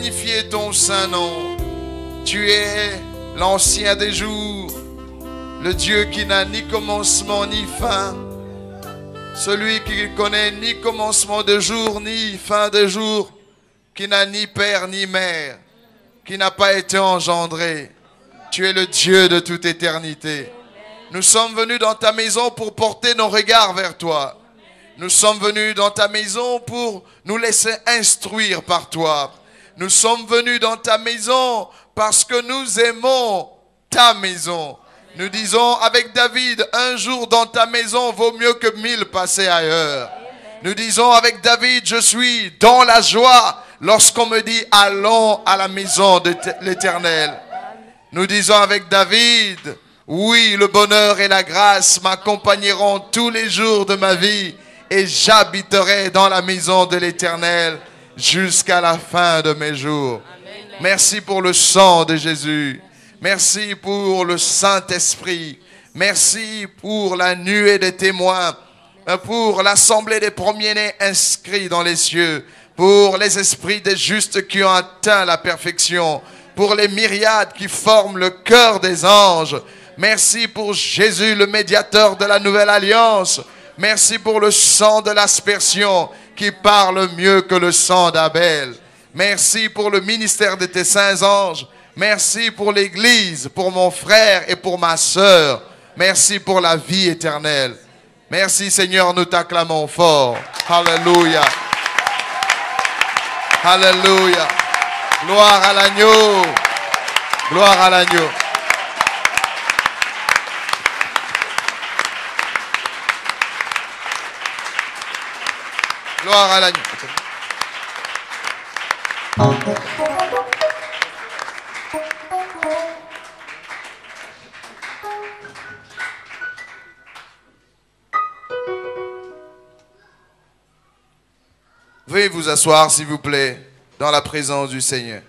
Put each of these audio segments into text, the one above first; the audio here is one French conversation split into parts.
magnifier ton saint nom. Tu es l'ancien des jours, le Dieu qui n'a ni commencement ni fin, celui qui connaît ni commencement de jour ni fin de jour, qui n'a ni père ni mère, qui n'a pas été engendré. Tu es le Dieu de toute éternité. Nous sommes venus dans ta maison pour porter nos regards vers toi. Nous sommes venus dans ta maison pour nous laisser instruire par toi. Nous sommes venus dans ta maison parce que nous aimons ta maison. Nous disons avec David, un jour dans ta maison vaut mieux que 1000 passés ailleurs. Nous disons avec David, je suis dans la joie lorsqu'on me dit allons à la maison de l'Éternel. Nous disons avec David, oui, le bonheur et la grâce m'accompagneront tous les jours de ma vie et j'habiterai dans la maison de l'Éternel jusqu'à la fin de mes jours. Merci pour le sang de Jésus. Merci pour le Saint-Esprit. Merci pour la nuée des témoins, pour l'assemblée des premiers-nés inscrits dans les cieux, pour les esprits des justes qui ont atteint la perfection, pour les myriades qui forment le cœur des anges. Merci pour Jésus, le médiateur de la nouvelle alliance. Merci pour le sang de l'aspersion qui parle mieux que le sang d'Abel. Merci pour le ministère de tes saints anges. Merci pour l'Église, pour mon frère et pour ma sœur. Merci pour la vie éternelle. Merci Seigneur, nous t'acclamons fort. Alléluia. Alléluia. Gloire à l'agneau. Gloire à l'agneau. Gloire à l'agneau. Veuillez vous asseoir, s'il vous plaît, dans la présence du Seigneur.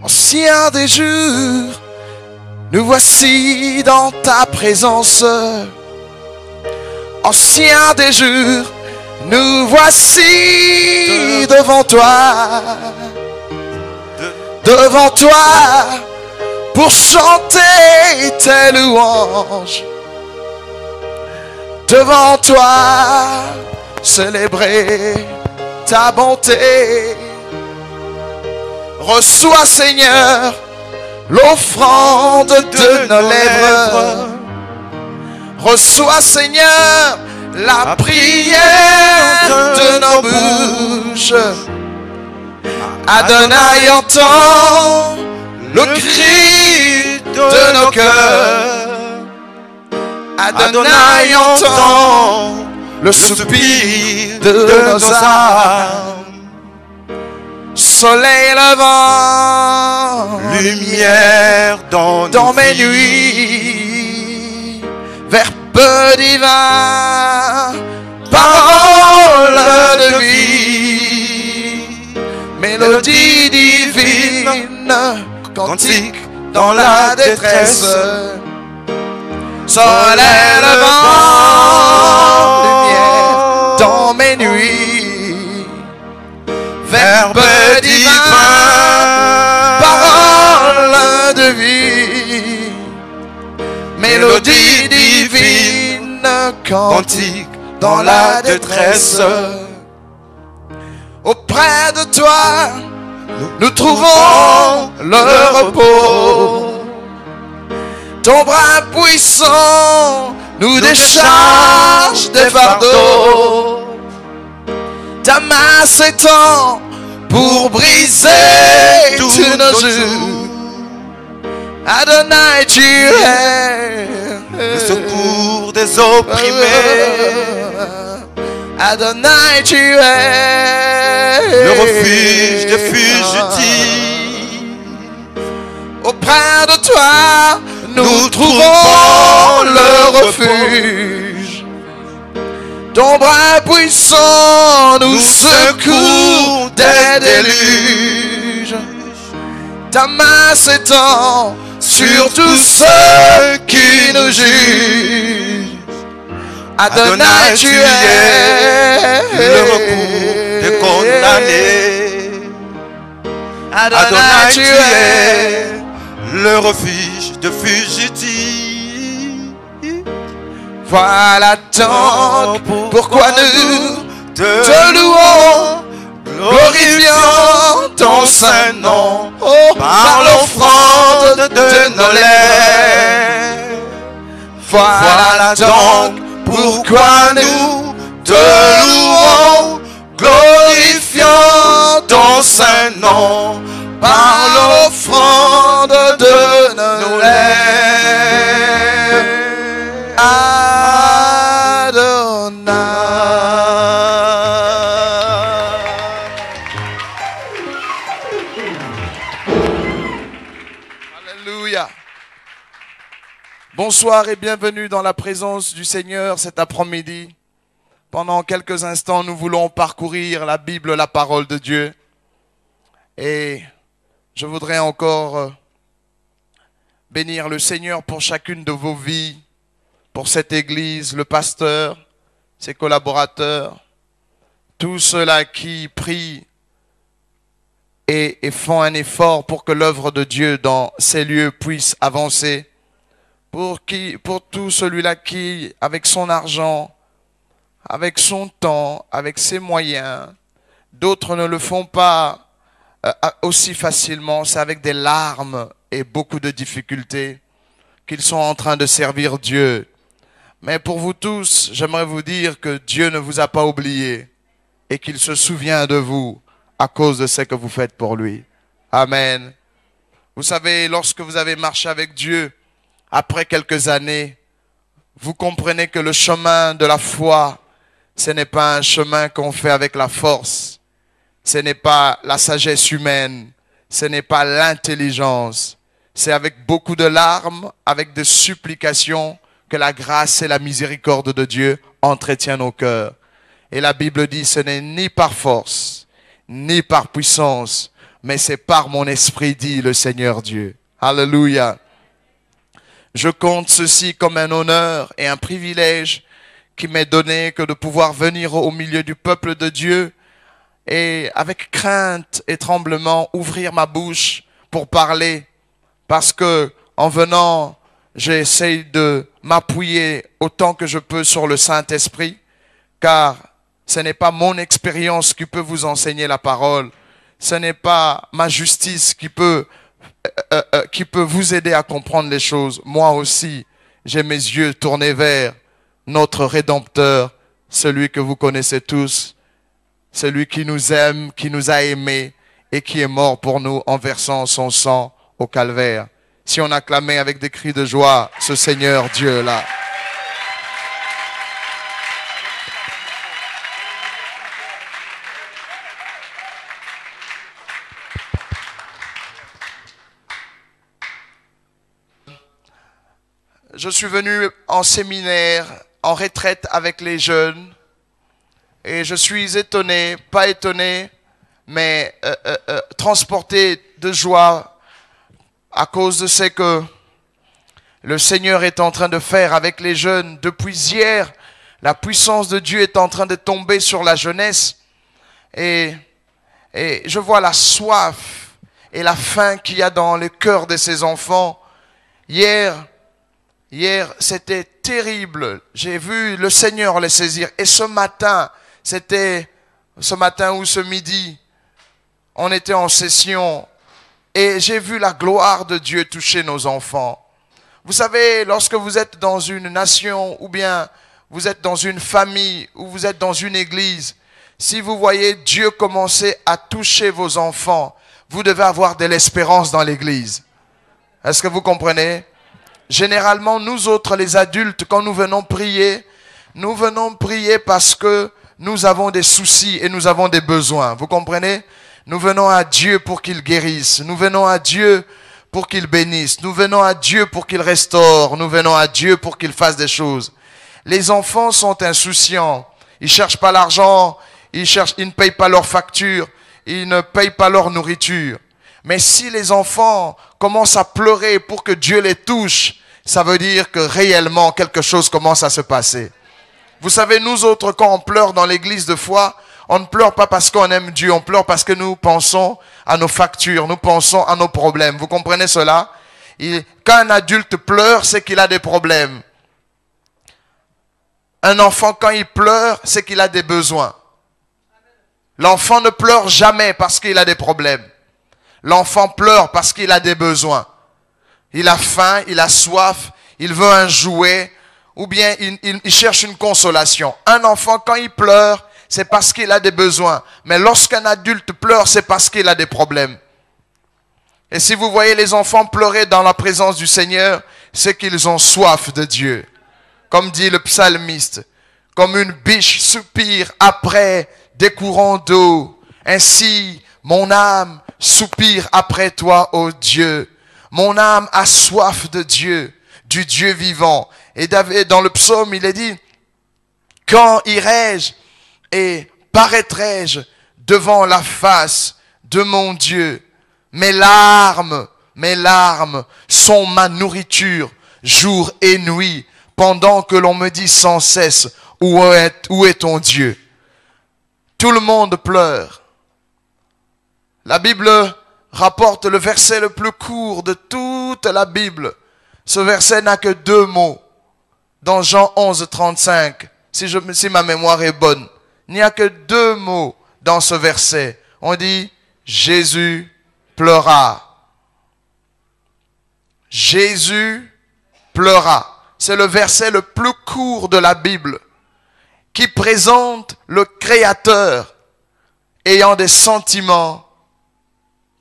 Ancien des jours, nous voici dans ta présence. Ancien des jours, nous voici devant toi. Devant toi, pour chanter tes louanges. Devant toi, célébrer ta bonté. Reçois, Seigneur, l'offrande de nos lèvres. Reçois, Seigneur, la prière bouche. Adonai, entend le cri de nos cœurs. Adonai, entend le soupir de nos âmes. Soleil levant, lumière dans mes nuits, verbe divin, parole de vie, mélodie divine, cantique dans la détresse. Soleil levant, lumière dans mes nuits, verbe divin, parole de vie, mélodie divine, cantique dans la détresse. Auprès de toi, nous trouvons le repos. Ton bras puissant nous décharge des fardeaux. Ta main s'étend pour briser tous nos jours. Adonai, tu es le secours des opprimés. Adonai, tu es le refuge des fugitifs. Auprès de toi, nous trouvons le refuge. Ton bras puissant nous secoue des déluges. Ta main s'étend sur tous ceux qui nous jugent. Adonai, tu es le recours des condamnés. Adonai, tu es le refuge de fugitifs. Voilà donc pourquoi nous te louons, glorifiant ton saint nom, par l'offrande de nos lèvres. Voilà donc pourquoi nous te louons, glorifiant ton saint nom, par l'offrande de nos lèvres. Adonai. Alléluia. Bonsoir et bienvenue dans la présence du Seigneur cet après-midi. Pendant quelques instants, nous voulons parcourir la Bible, la parole de Dieu. Et je voudrais encore bénir le Seigneur pour chacune de vos vies, pour cette église, le pasteur, ses collaborateurs, tous ceux-là qui prient et font un effort pour que l'œuvre de Dieu dans ces lieux puisse avancer. Pour tout celui-là qui, avec son argent, avec son temps, avec ses moyens, d'autres ne le font pas aussi facilement, c'est avec des larmes et beaucoup de difficultés qu'ils sont en train de servir Dieu. Mais pour vous tous, j'aimerais vous dire que Dieu ne vous a pas oublié et qu'il se souvient de vous à cause de ce que vous faites pour lui. Amen. Vous savez, lorsque vous avez marché avec Dieu, après quelques années, vous comprenez que le chemin de la foi, ce n'est pas un chemin qu'on fait avec la force. Ce n'est pas la sagesse humaine. Ce n'est pas l'intelligence. C'est avec beaucoup de larmes, avec des supplications, que la grâce et la miséricorde de Dieu entretiennent nos cœurs. Et la Bible dit, ce n'est ni par force, ni par puissance, mais c'est par mon esprit, dit le Seigneur Dieu. Alléluia. Je compte ceci comme un honneur et un privilège qui m'est donné que de pouvoir venir au milieu du peuple de Dieu et avec crainte et tremblement ouvrir ma bouche pour parler, parce que en venant, j'essaie de m'appuyer autant que je peux sur le Saint-Esprit, car ce n'est pas mon expérience qui peut vous enseigner la parole, ce n'est pas ma justice qui peut vous aider à comprendre les choses. Moi aussi, j'ai mes yeux tournés vers notre Rédempteur, celui que vous connaissez tous, celui qui nous aime, qui nous a aimés et qui est mort pour nous en versant son sang au calvaire. Si on acclamait avec des cris de joie ce Seigneur Dieu-là. Je suis venu en séminaire, en retraite avec les jeunes, et je suis étonné, pas étonné, mais transporté de joie à cause de ce que le Seigneur est en train de faire avec les jeunes. Depuis hier, la puissance de Dieu est en train de tomber sur la jeunesse, et je vois la soif et la faim qu'il y a dans le cœur de ces enfants. Hier, c'était terrible. J'ai vu le Seigneur les saisir. Et ce matin, c'était ce matin ou ce midi, on était en session et j'ai vu la gloire de Dieu toucher nos enfants. Vous savez, lorsque vous êtes dans une nation ou bien vous êtes dans une famille ou vous êtes dans une église, si vous voyez Dieu commencer à toucher vos enfants, vous devez avoir de l'espérance dans l'église. Est-ce que vous comprenez? Généralement, nous autres, les adultes, quand nous venons prier parce que nous avons des soucis et nous avons des besoins. Vous comprenez? Nous venons à Dieu pour qu'il guérisse. Nous venons à Dieu pour qu'il bénisse. Nous venons à Dieu pour qu'il restaure. Nous venons à Dieu pour qu'il fasse des choses. Les enfants sont insouciants. Ils cherchent pas l'argent. Ils ne payent pas leurs factures. Ils ne payent pas leur nourriture. Mais si les enfants commencent à pleurer pour que Dieu les touche, ça veut dire que réellement quelque chose commence à se passer. Vous savez, nous autres, quand on pleure dans l'église de foi, on ne pleure pas parce qu'on aime Dieu, on pleure parce que nous pensons à nos factures, nous pensons à nos problèmes. Vous comprenez cela? Quand un adulte pleure, c'est qu'il a des problèmes. Un enfant, quand il pleure, c'est qu'il a des besoins. L'enfant ne pleure jamais parce qu'il a des problèmes. L'enfant pleure parce qu'il a des besoins. Il a faim, il a soif, il veut un jouet, ou bien il cherche une consolation. Un enfant, quand il pleure, c'est parce qu'il a des besoins. Mais lorsqu'un adulte pleure, c'est parce qu'il a des problèmes. Et si vous voyez les enfants pleurer dans la présence du Seigneur, c'est qu'ils ont soif de Dieu. Comme dit le psalmiste, comme une biche soupire après des courants d'eau. Ainsi, mon âme soupire après toi, ô Dieu. Mon âme a soif de Dieu, du Dieu vivant. Et David, dans le psaume, il est dit, quand irai-je et paraîtrai-je devant la face de mon Dieu? Mes larmes sont ma nourriture, jour et nuit, pendant que l'on me dit sans cesse, où est ton Dieu? Tout le monde pleure. La Bible rapporte le verset le plus court de toute la Bible. Ce verset n'a que 2 mots. Dans Jean 11, 35, si ma mémoire est bonne, il n'y a que 2 mots dans ce verset. On dit, Jésus pleura. Jésus pleura. C'est le verset le plus court de la Bible qui présente le Créateur ayant des sentiments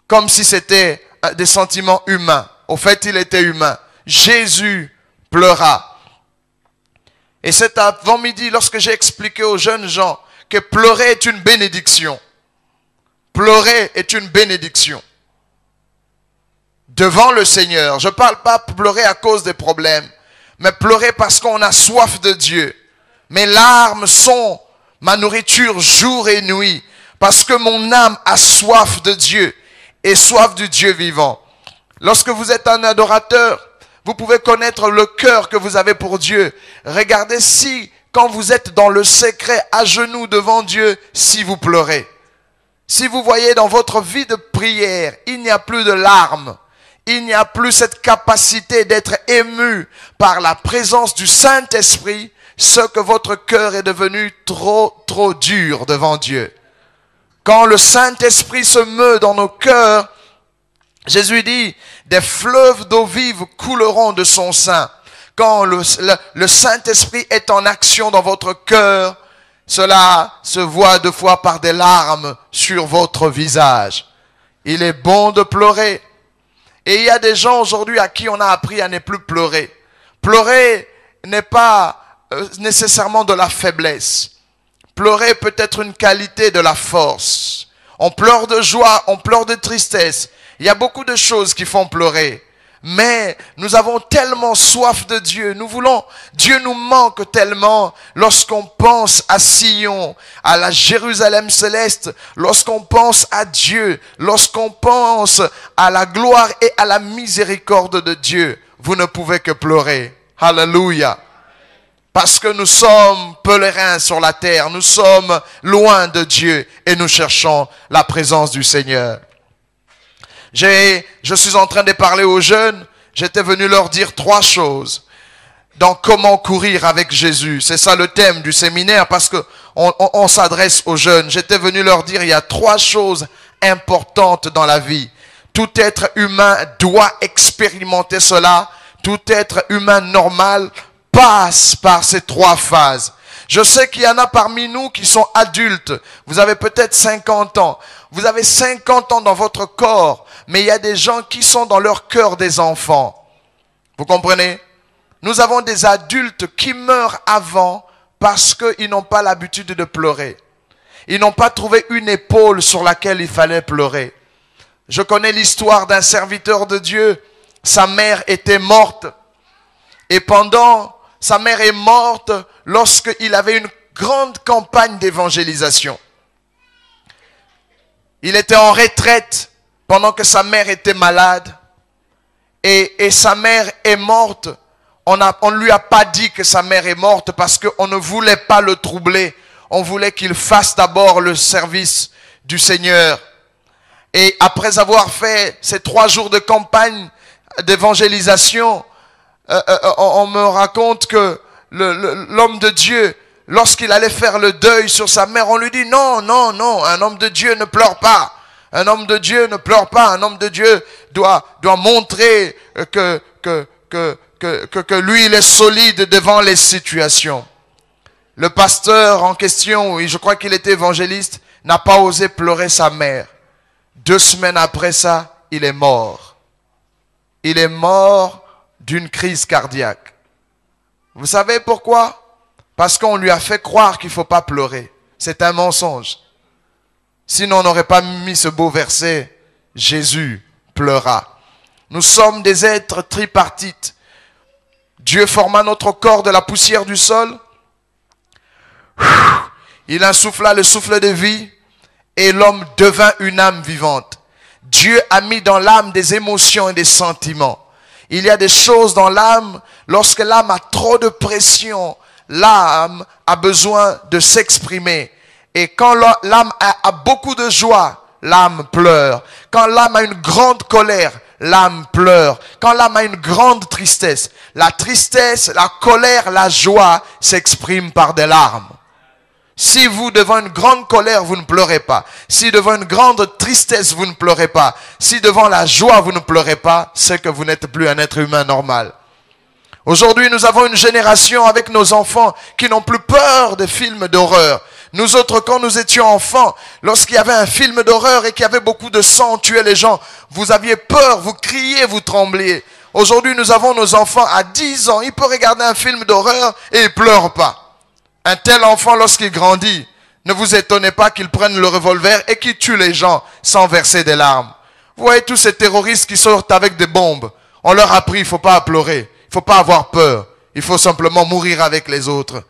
comme si c'était des sentiments humains. Au fait, il était humain. Jésus pleura. Et cet avant-midi, lorsque j'ai expliqué aux jeunes gens que pleurer est une bénédiction. Pleurer est une bénédiction. Devant le Seigneur. Je ne parle pas pleurer à cause des problèmes, mais pleurer parce qu'on a soif de Dieu. Mes larmes sont ma nourriture jour et nuit, parce que mon âme a soif de Dieu et soif du Dieu vivant. Lorsque vous êtes un adorateur, vous pouvez connaître le cœur que vous avez pour Dieu. Regardez si, quand vous êtes dans le secret, à genoux devant Dieu, si vous pleurez. Si vous voyez dans votre vie de prière, il n'y a plus de larmes. Il n'y a plus cette capacité d'être ému par la présence du Saint-Esprit, ce que votre cœur est devenu trop dur devant Dieu. Quand le Saint-Esprit se meut dans nos cœurs, Jésus dit, des fleuves d'eau vive couleront de son sein. Quand le Saint-Esprit est en action dans votre cœur, cela se voit deux fois par des larmes sur votre visage. Il est bon de pleurer. Et il y a des gens aujourd'hui à qui on a appris à ne plus pleurer. Pleurer n'est pas nécessairement de la faiblesse. Pleurer peut être une qualité de la force. On pleure de joie, on pleure de tristesse. Il y a beaucoup de choses qui font pleurer. Mais nous avons tellement soif de Dieu. Dieu nous manque tellement lorsqu'on pense à Sion, à la Jérusalem céleste, lorsqu'on pense à Dieu, lorsqu'on pense à la gloire et à la miséricorde de Dieu. Vous ne pouvez que pleurer. Alléluia. Parce que nous sommes pèlerins sur la terre, nous sommes loin de Dieu et nous cherchons la présence du Seigneur. Je suis en train de parler aux jeunes, j'étais venu leur dire 3 choses dans comment courir avec Jésus. C'est ça le thème du séminaire parce que on s'adresse aux jeunes. J'étais venu leur dire il y a 3 choses importantes dans la vie. Tout être humain doit expérimenter cela. Tout être humain normal passe par ces 3 phases. Je sais qu'il y en a parmi nous qui sont adultes. Vous avez peut-être 50 ans. Vous avez 50 ans dans votre corps. Mais il y a des gens qui sont dans leur cœur des enfants. Vous comprenez? Nous avons des adultes qui meurent avant parce qu'ils n'ont pas l'habitude de pleurer. Ils n'ont pas trouvé une épaule sur laquelle il fallait pleurer. Je connais l'histoire d'un serviteur de Dieu. Sa mère était morte. Et sa mère est morte lorsqu'il avait une grande campagne d'évangélisation. Il était en retraite pendant que sa mère était malade. Et sa mère est morte. On ne lui a pas dit que sa mère est morte parce qu'on ne voulait pas le troubler. On voulait qu'il fasse d'abord le service du Seigneur. Et après avoir fait ces 3 jours de campagne d'évangélisation, on me raconte que l'homme de Dieu, lorsqu'il allait faire le deuil sur sa mère, on lui dit non, non, non, un homme de Dieu ne pleure pas. Un homme de Dieu ne pleure pas. Un homme de Dieu doit montrer que lui, il est solide devant les situations. Le pasteur en question, je crois qu'il était évangéliste, n'a pas osé pleurer sa mère. 2 semaines après ça, il est mort. Il est mort d'une crise cardiaque. Vous savez pourquoi? Parce qu'on lui a fait croire qu'il ne faut pas pleurer. C'est un mensonge. Sinon, on n'aurait pas mis ce beau verset. Jésus pleura. Nous sommes des êtres tripartites. Dieu forma notre corps de la poussière du sol. Il insuffla le souffle de vie et l'homme devint une âme vivante. Dieu a mis dans l'âme des émotions et des sentiments. Il y a des choses dans l'âme, lorsque l'âme a trop de pression, l'âme a besoin de s'exprimer. Et quand l'âme a beaucoup de joie, l'âme pleure. Quand l'âme a une grande colère, l'âme pleure. Quand l'âme a une grande tristesse, la tristesse, la colère, la joie s'expriment par des larmes. Si vous, devant une grande colère, vous ne pleurez pas. Si devant une grande tristesse, vous ne pleurez pas. Si devant la joie, vous ne pleurez pas, c'est que vous n'êtes plus un être humain normal. Aujourd'hui, nous avons une génération avec nos enfants qui n'ont plus peur des films d'horreur. Nous autres, quand nous étions enfants, lorsqu'il y avait un film d'horreur et qu'il y avait beaucoup de sang, on tuait les gens, vous aviez peur, vous criez, vous trembliez. Aujourd'hui, nous avons nos enfants à 10 ans. Il peut regarder un film d'horreur et il ne pleure pas. Un tel enfant, lorsqu'il grandit, ne vous étonnez pas qu'il prenne le revolver et qu'il tue les gens sans verser des larmes. Vous voyez tous ces terroristes qui sortent avec des bombes. On leur a appris, il ne faut pas pleurer, il ne faut pas avoir peur. Il faut simplement mourir avec les autres.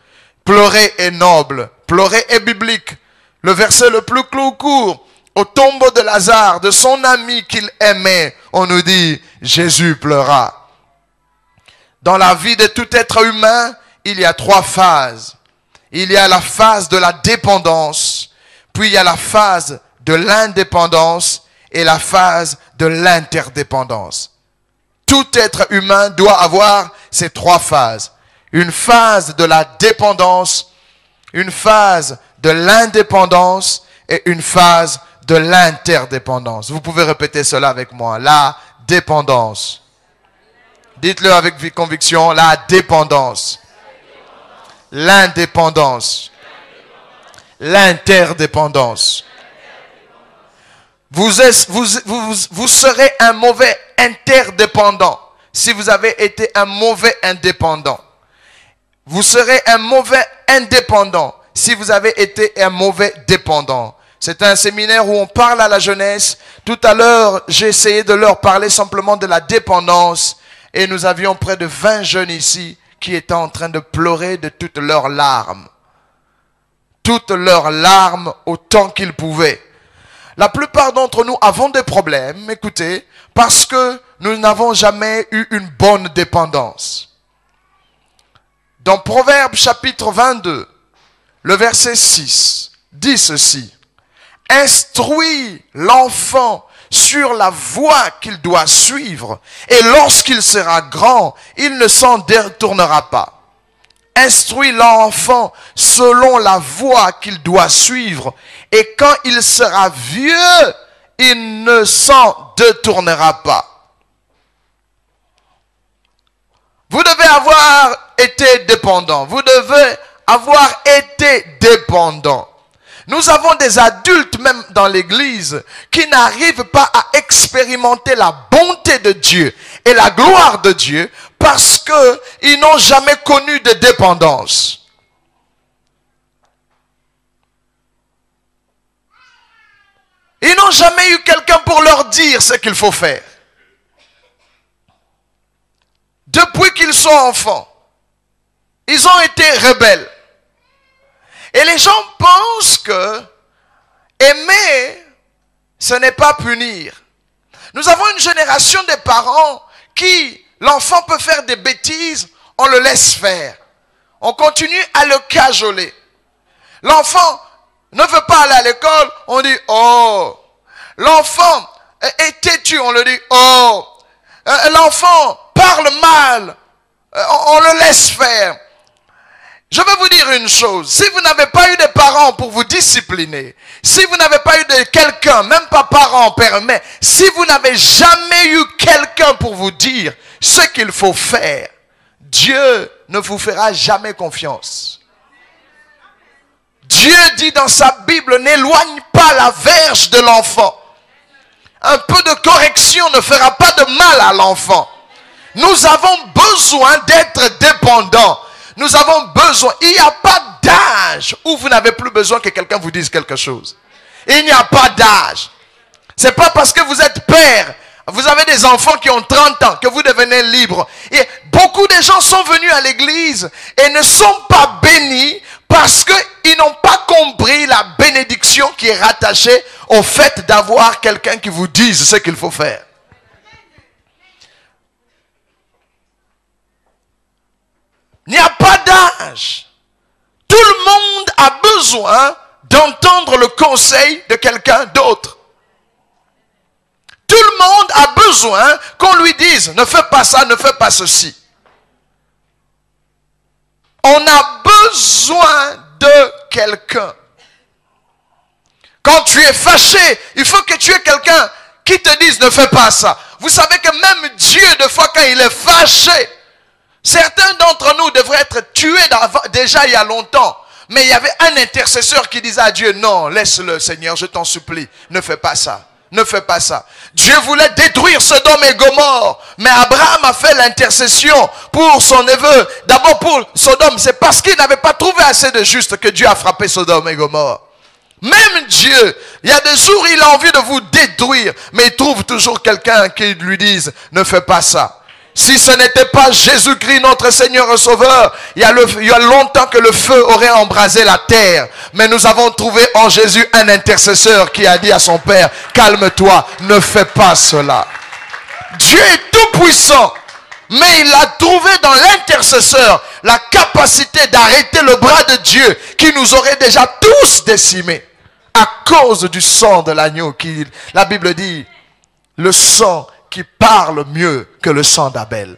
Pleurer est noble, pleurer est biblique. Le verset le plus court, au tombeau de Lazare, de son ami qu'il aimait, on nous dit, Jésus pleura. Dans la vie de tout être humain, il y a 3 phases. Il y a la phase de la dépendance, puis il y a la phase de l'indépendance et la phase de l'interdépendance. Tout être humain doit avoir ces 3 phases. Une phase de la dépendance, une phase de l'indépendance et une phase de l'interdépendance. Vous pouvez répéter cela avec moi. La dépendance. Dites-le avec conviction. La dépendance. L'indépendance l'interdépendance. Vous serez un mauvais interdépendant si vous avez été un mauvais indépendant. Vous serez un mauvais indépendant si vous avez été un mauvais dépendant. C'est un séminaire où on parle à la jeunesse. Tout à l'heure, j'ai essayé de leur parler simplement de la dépendance. Et nous avions près de 20 jeunes ici qui étaient en train de pleurer de toutes leurs larmes. Toutes leurs larmes autant qu'ils pouvaient. La plupart d'entre nous avons des problèmes, écoutez, parce que nous n'avons jamais eu une bonne dépendance. Dans Proverbes chapitre 22, le verset 6, dit ceci. Instruis l'enfant sur la voie qu'il doit suivre, et lorsqu'il sera grand, il ne s'en détournera pas. Instruis l'enfant selon la voie qu'il doit suivre, et quand il sera vieux, il ne s'en détournera pas. Vous devez avoir été dépendant. Vous devez avoir été dépendant. Nous avons des adultes même dans l'église qui n'arrivent pas à expérimenter la bonté de Dieu et la gloire de Dieu parce qu'ils n'ont jamais connu de dépendance. Ils n'ont jamais eu quelqu'un pour leur dire ce qu'il faut faire. Depuis qu'ils sont enfants, ils ont été rebelles. Et les gens pensent que aimer, ce n'est pas punir. Nous avons une génération de parents qui, l'enfant peut faire des bêtises, on le laisse faire. On continue à le cajoler. L'enfant ne veut pas aller à l'école, on dit « Oh ». L'enfant est têtu, on le dit « Oh ». L'enfant parle mal, on le laisse faire. Je vais vous dire une chose, si vous n'avez pas eu de parents pour vous discipliner, si vous n'avez pas eu de quelqu'un, même pas parent, père, mais si vous n'avez jamais eu quelqu'un pour vous dire ce qu'il faut faire, Dieu ne vous fera jamais confiance. Dieu dit dans sa Bible, n'éloigne pas la verge de l'enfant. Un peu de correction ne fera pas de mal à l'enfant. Nous avons besoin d'être dépendants. Nous avons besoin. Il n'y a pas d'âge où vous n'avez plus besoin que quelqu'un vous dise quelque chose. Il n'y a pas d'âge. C'est pas parce que vous êtes père, vous avez des enfants qui ont 30 ans, que vous devenez libre. Et beaucoup de gens sont venus à l'église et ne sont pas bénis parce qu'ils n'ont pas compris la bénédiction qui est rattachée au fait d'avoir quelqu'un qui vous dise ce qu'il faut faire. Il n'y a pas d'âge. Tout le monde a besoin d'entendre le conseil de quelqu'un d'autre. Tout le monde a besoin qu'on lui dise, ne fais pas ça, ne fais pas ceci. On a besoin de quelqu'un. Quand tu es fâché, il faut que tu aies quelqu'un qui te dise, ne fais pas ça. Vous savez que même Dieu, des fois, quand il est fâché, certains d'entre nous devraient être tués déjà il y a longtemps. Mais il y avait un intercesseur qui disait à Dieu, non, laisse-le Seigneur, je t'en supplie, ne fais pas ça. Ne fais pas ça. Dieu voulait détruire Sodome et Gomorrhe. Mais Abraham a fait l'intercession pour son neveu. D'abord pour Sodome. C'est parce qu'il n'avait pas trouvé assez de justes que Dieu a frappé Sodome et Gomorrhe. Même Dieu, il y a des jours où il a envie de vous détruire. Mais il trouve toujours quelqu'un qui lui dise, ne fais pas ça. Si ce n'était pas Jésus-Christ, notre Seigneur et Sauveur, il y a longtemps que le feu aurait embrasé la terre. Mais nous avons trouvé en Jésus un intercesseur qui a dit à son Père, calme-toi, ne fais pas cela. Dieu est tout puissant, mais il a trouvé dans l'intercesseur la capacité d'arrêter le bras de Dieu qui nous aurait déjà tous décimés à cause du sang de l'agneau qui, la Bible dit, le sang qui parle mieux que le sang d'Abel.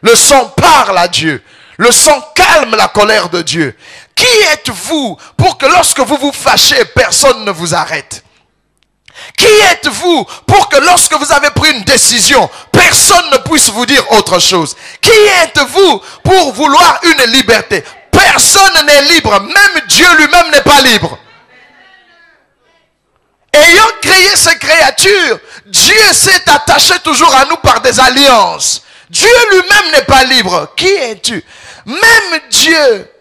Le sang parle à Dieu. Le sang calme la colère de Dieu. Qui êtes-vous pour que lorsque vous vous fâchez, personne ne vous arrête? Qui êtes-vous pour que lorsque vous avez pris une décision, personne ne puisse vous dire autre chose? Qui êtes-vous pour vouloir une liberté? Personne n'est libre. Même Dieu lui-même n'est pas libre. créatures, Dieu s'est attaché toujours à nous par des alliances. Dieu lui-même n'est pas libre. Qui es-tu? Même Dieu,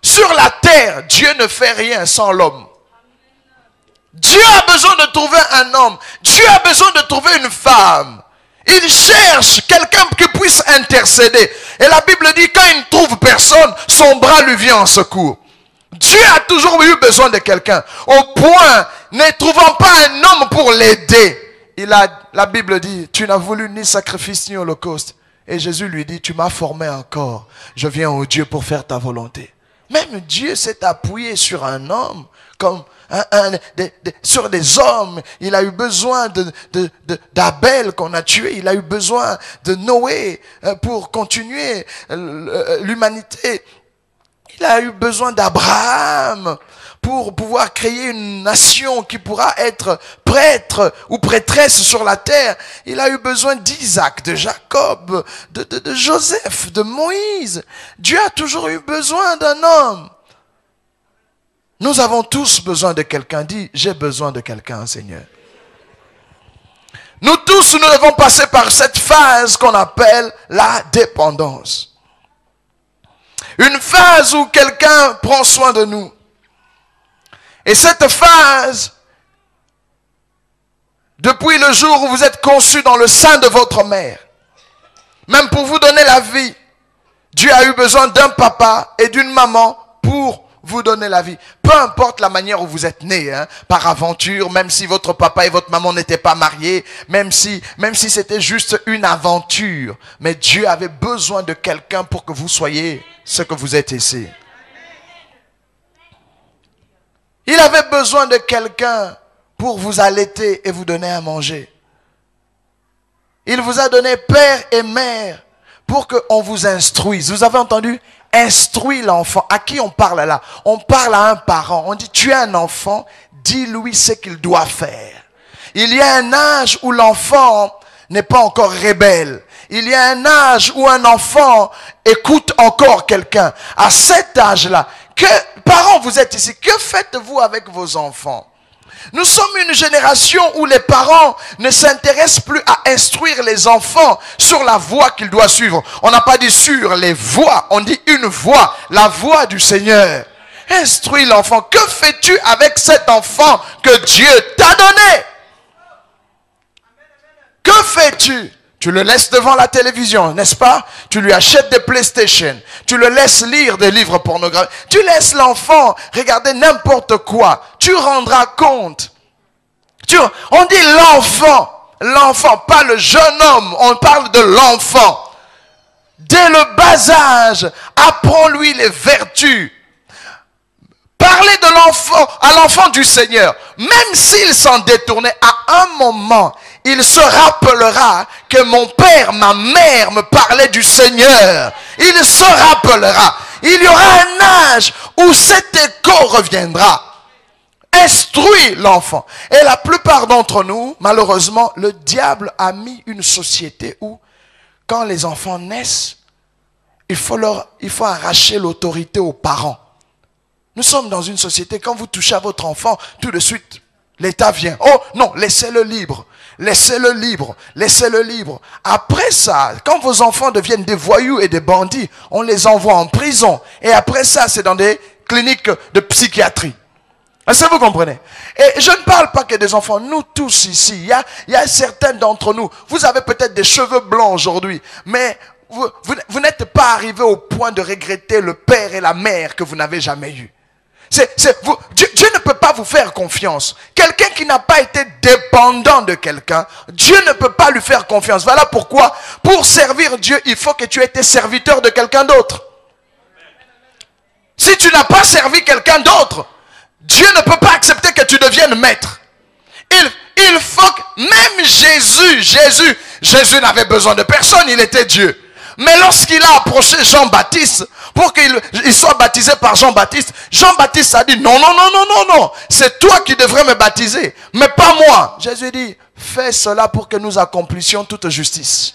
sur la terre, Dieu ne fait rien sans l'homme. Dieu a besoin de trouver un homme. Dieu a besoin de trouver une femme. Il cherche quelqu'un qui puisse intercéder. Et la Bible dit, quand il ne trouve personne, son bras lui vient en secours. Dieu a toujours eu besoin de quelqu'un. Au point, ne trouvant pas un homme pour l'aider, la Bible dit, tu n'as voulu ni sacrifice ni holocauste. Et Jésus lui dit, tu m'as formé encore. Je viens au Dieu pour faire ta volonté. Même Dieu s'est appuyé sur un homme, comme sur des hommes. Il a eu besoin d'Abel qu'on a tué. Il a eu besoin de Noé pour continuer l'humanité. Il a eu besoin d'Abraham pour pouvoir créer une nation qui pourra être prêtre ou prêtresse sur la terre. Il a eu besoin d'Isaac, de Jacob, de Joseph, de Moïse. Dieu a toujours eu besoin d'un homme. Nous avons tous besoin de quelqu'un. Dis, j'ai besoin de quelqu'un, Seigneur. Nous tous, nous devons passer par cette phase qu'on appelle la dépendance. Une phase où quelqu'un prend soin de nous. Et cette phase, depuis le jour où vous êtes conçus dans le sein de votre mère, même pour vous donner la vie, Dieu a eu besoin d'un papa et d'une maman pour vous donner la vie. Peu importe la manière où vous êtes nés, par aventure, même si votre papa et votre maman n'étaient pas mariés, même si c'était juste une aventure, mais Dieu avait besoin de quelqu'un pour que vous soyez ce que vous êtes ici. Il avait besoin de quelqu'un pour vous allaiter et vous donner à manger. Il vous a donné père et mère pour qu'on vous instruise. Vous avez entendu? Instruis l'enfant. À qui on parle là? On parle à un parent. On dit, tu es un enfant, dis-lui ce qu'il doit faire. Il y a un âge où l'enfant n'est pas encore rebelle. Il y a un âge où un enfant écoute encore quelqu'un. À cet âge-là, parents, vous êtes ici, que faites-vous avec vos enfants? Nous sommes une génération où les parents ne s'intéressent plus à instruire les enfants sur la voie qu'ils doivent suivre. On n'a pas dit sur les voies, on dit une voie, la voie du Seigneur. Instruis l'enfant. Que fais-tu avec cet enfant que Dieu t'a donné? Que fais-tu? Tu le laisses devant la télévision, n'est-ce pas? Tu lui achètes des PlayStation. Tu le laisses lire des livres pornographiques. Tu laisses l'enfant regarder n'importe quoi. Tu rendras compte. On dit l'enfant, pas le jeune homme. On parle de l'enfant. Dès le bas âge, apprends-lui les vertus. Parlez de l'enfant à l'enfant du Seigneur. Même s'il s'en détournait à un moment, il se rappellera que mon père, ma mère me parlait du Seigneur. Il se rappellera. Il y aura un âge où cet écho reviendra. Instruis l'enfant. Et la plupart d'entre nous, malheureusement, le diable a mis une société où, quand les enfants naissent, il faut arracher l'autorité aux parents. Nous sommes dans une société, quand vous touchez à votre enfant, tout de suite, l'État vient. Oh non, laissez-le libre. Laissez-le libre. Laissez-le libre. Après ça, quand vos enfants deviennent des voyous et des bandits, on les envoie en prison. Et après ça, c'est dans des cliniques de psychiatrie. Est-ce que vous comprenez? Et je ne parle pas que des enfants. Nous tous ici, il y a certains d'entre nous. Vous avez peut-être des cheveux blancs aujourd'hui, mais vous n'êtes pas arrivé au point de regretter le père et la mère que vous n'avez jamais eu. Dieu ne peut pas vous faire confiance. Quelqu'un qui n'a pas été dépendant de quelqu'un, Dieu ne peut pas lui faire confiance. Voilà pourquoi, pour servir Dieu, il faut que tu aies été serviteur de quelqu'un d'autre. Si tu n'as pas servi quelqu'un d'autre, Dieu ne peut pas accepter que tu deviennes maître. Il faut que, même Jésus n'avait besoin de personne, il était Dieu. Mais lorsqu'il a approché Jean-Baptiste pour qu'il soit baptisé par Jean-Baptiste, Jean-Baptiste a dit non, c'est toi qui devrais me baptiser, mais pas moi. Jésus dit, fais cela pour que nous accomplissions toute justice.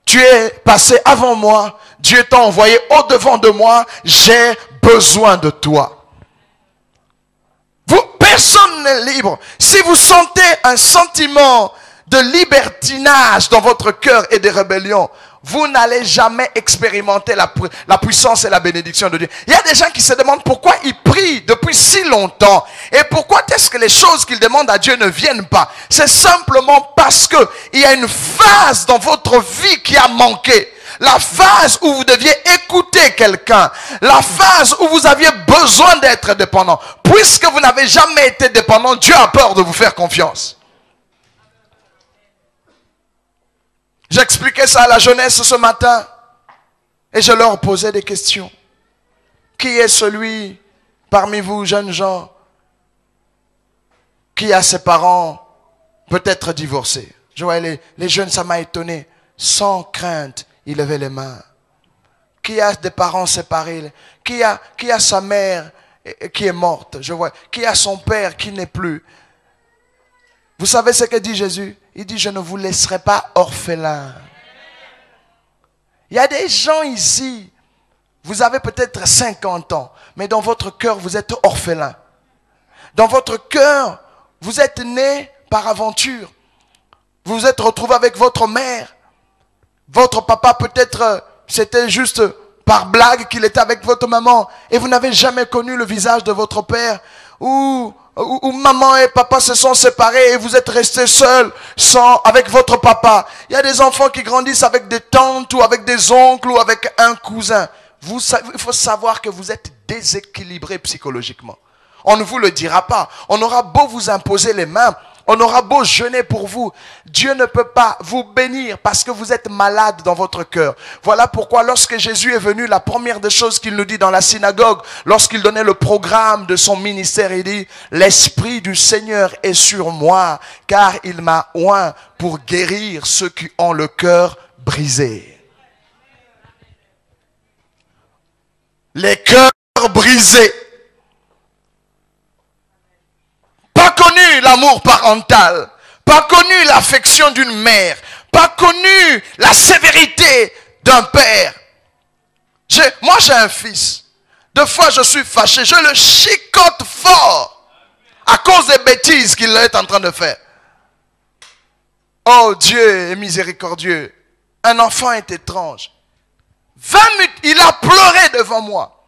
Tu es passé avant moi, Dieu t'a envoyé au-devant de moi, j'ai besoin de toi. Personne est libre. Si vous sentez un sentiment de libertinage dans votre cœur et de rébellion, vous n'allez jamais expérimenter la puissance et la bénédiction de Dieu. Il y a des gens qui se demandent pourquoi ils prient depuis si longtemps et pourquoi est-ce que les choses qu'ils demandent à Dieu ne viennent pas. C'est simplement parce que il y a une phase dans votre vie qui a manqué. La phase où vous deviez écouter quelqu'un. La phase où vous aviez besoin d'être dépendant. Puisque vous n'avez jamais été dépendant, Dieu a peur de vous faire confiance. J'expliquais ça à la jeunesse ce matin et je leur posais des questions. Qui est celui parmi vous, jeunes gens, qui a ses parents peut-être divorcés? Je voyais les jeunes, ça m'a étonné. Sans crainte, ils levaient les mains. Qui a des parents séparés? Qui a sa mère qui est morte? Je vois. Qui a son père qui n'est plus? Vous savez ce que dit Jésus? Il dit, je ne vous laisserai pas orphelins. Il y a des gens ici, vous avez peut-être 50 ans, mais dans votre cœur, vous êtes orphelin. Dans votre cœur, vous êtes né par aventure. Vous vous êtes retrouvé avec votre mère. Votre papa, peut-être, c'était juste par blague qu'il était avec votre maman. Et vous n'avez jamais connu le visage de votre père. Ou maman et papa se sont séparés et vous êtes restés seuls avec votre papa. Il y a des enfants qui grandissent avec des tantes ou avec des oncles ou avec un cousin. Il faut savoir que vous êtes déséquilibré psychologiquement. On ne vous le dira pas. On aura beau vous imposer les mains. On aura beau jeûner pour vous. Dieu ne peut pas vous bénir parce que vous êtes malade dans votre cœur. Voilà pourquoi lorsque Jésus est venu, la première des choses qu'il nous dit dans la synagogue, lorsqu'il donnait le programme de son ministère, il dit, l'Esprit du Seigneur est sur moi, car il m'a oint pour guérir ceux qui ont le cœur brisé. Les cœurs brisés. Pas connu l'amour parental, pas connu l'affection d'une mère, pas connu la sévérité d'un père. Moi j'ai un fils. Deux fois je suis fâché, je le chicote fort à cause des bêtises qu'il est en train de faire. Oh, Dieu est miséricordieux. Un enfant est étrange. 20 minutes, il a pleuré devant moi.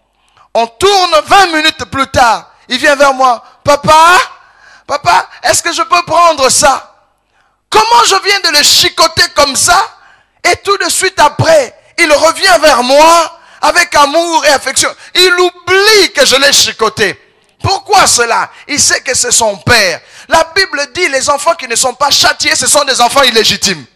On tourne 20 minutes plus tard, il vient vers moi. Papa, est-ce que je peux prendre ça? Comment je viens de le chicoter comme ça? Et tout de suite après, il revient vers moi avec amour et affection. Il oublie que je l'ai chicoté. Pourquoi cela? Il sait que c'est son père. La Bible dit, les enfants qui ne sont pas châtiés, ce sont des enfants illégitimes.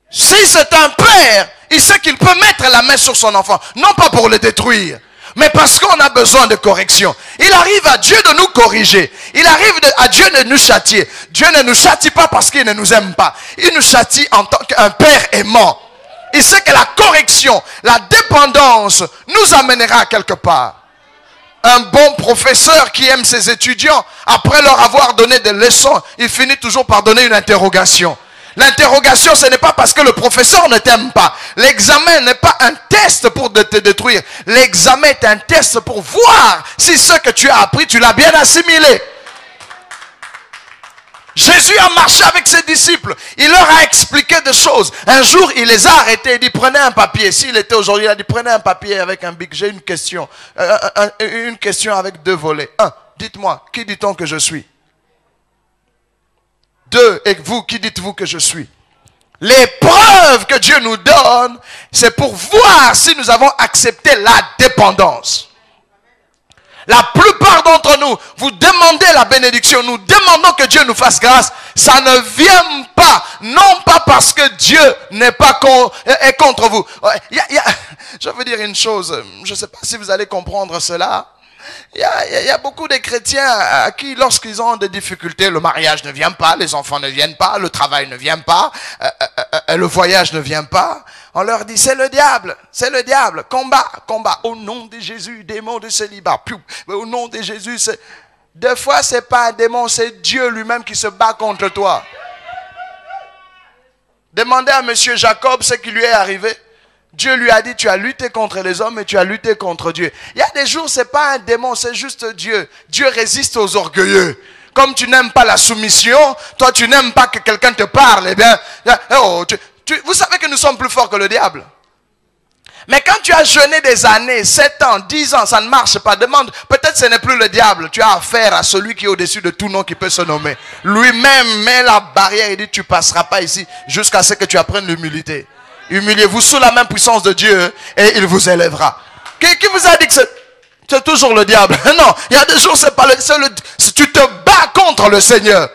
Si c'est un père, il sait qu'il peut mettre la main sur son enfant. Non pas pour le détruire, mais parce qu'on a besoin de correction. Il arrive à Dieu de nous corriger. Il arrive à Dieu de nous châtier. Dieu ne nous châtie pas parce qu'il ne nous aime pas. Il nous châtie en tant qu'un père aimant. Il sait que la correction, la dépendance nous amènera quelque part. Un bon professeur qui aime ses étudiants, après leur avoir donné des leçons, il finit toujours par donner une interrogation. L'interrogation, ce n'est pas parce que le professeur ne t'aime pas. L'examen n'est pas un test pour te détruire. L'examen est un test pour voir si ce que tu as appris, tu l'as bien assimilé. Jésus a marché avec ses disciples. Il leur a expliqué des choses. Un jour, il les a arrêtés. Il dit, prenez un papier. S'il était aujourd'hui, il a dit, prenez un papier avec un bic. J'ai une question. Une question avec 2 volets. 1. Dites-moi, qui dit-on que je suis? 2. Et vous, qui dites-vous que je suis? Les preuves que Dieu nous donne, c'est pour voir si nous avons accepté la dépendance. La plupart d'entre nous, vous demandez la bénédiction, nous demandons que Dieu nous fasse grâce. Ça ne vient pas, non pas parce que Dieu n'est pas est contre vous. Je veux dire une chose, je ne sais pas si vous allez comprendre cela. Il y a beaucoup de chrétiens à qui, lorsqu'ils ont des difficultés, le mariage ne vient pas, les enfants ne viennent pas, le travail ne vient pas, le voyage ne vient pas. On leur dit, c'est le diable, combat, au nom de Jésus, démon de célibat. Au nom de Jésus, des fois, c'est pas un démon, c'est Dieu lui-même qui se bat contre toi. Demandez à monsieur Jacob ce qui lui est arrivé. Dieu lui a dit, tu as lutté contre les hommes et tu as lutté contre Dieu. Il y a des jours, c'est pas un démon, c'est juste Dieu. Dieu résiste aux orgueilleux. Comme tu n'aimes pas la soumission, toi tu n'aimes pas que quelqu'un te parle, eh bien, vous savez que nous sommes plus forts que le diable. Mais quand tu as jeûné des années, 7 ans, 10 ans, ça ne marche pas. Demande, peut-être ce n'est plus le diable. Tu as affaire à celui qui est au-dessus de tout nom qui peut se nommer. Lui-même met la barrière et dit, tu ne passeras pas ici jusqu'à ce que tu apprennes l'humilité. Humiliez-vous sous la même puissance de Dieu et il vous élèvera. Qui vous a dit que c'est toujours le diable? Non, il y a des jours, c'est pas tu te bats contre le Seigneur.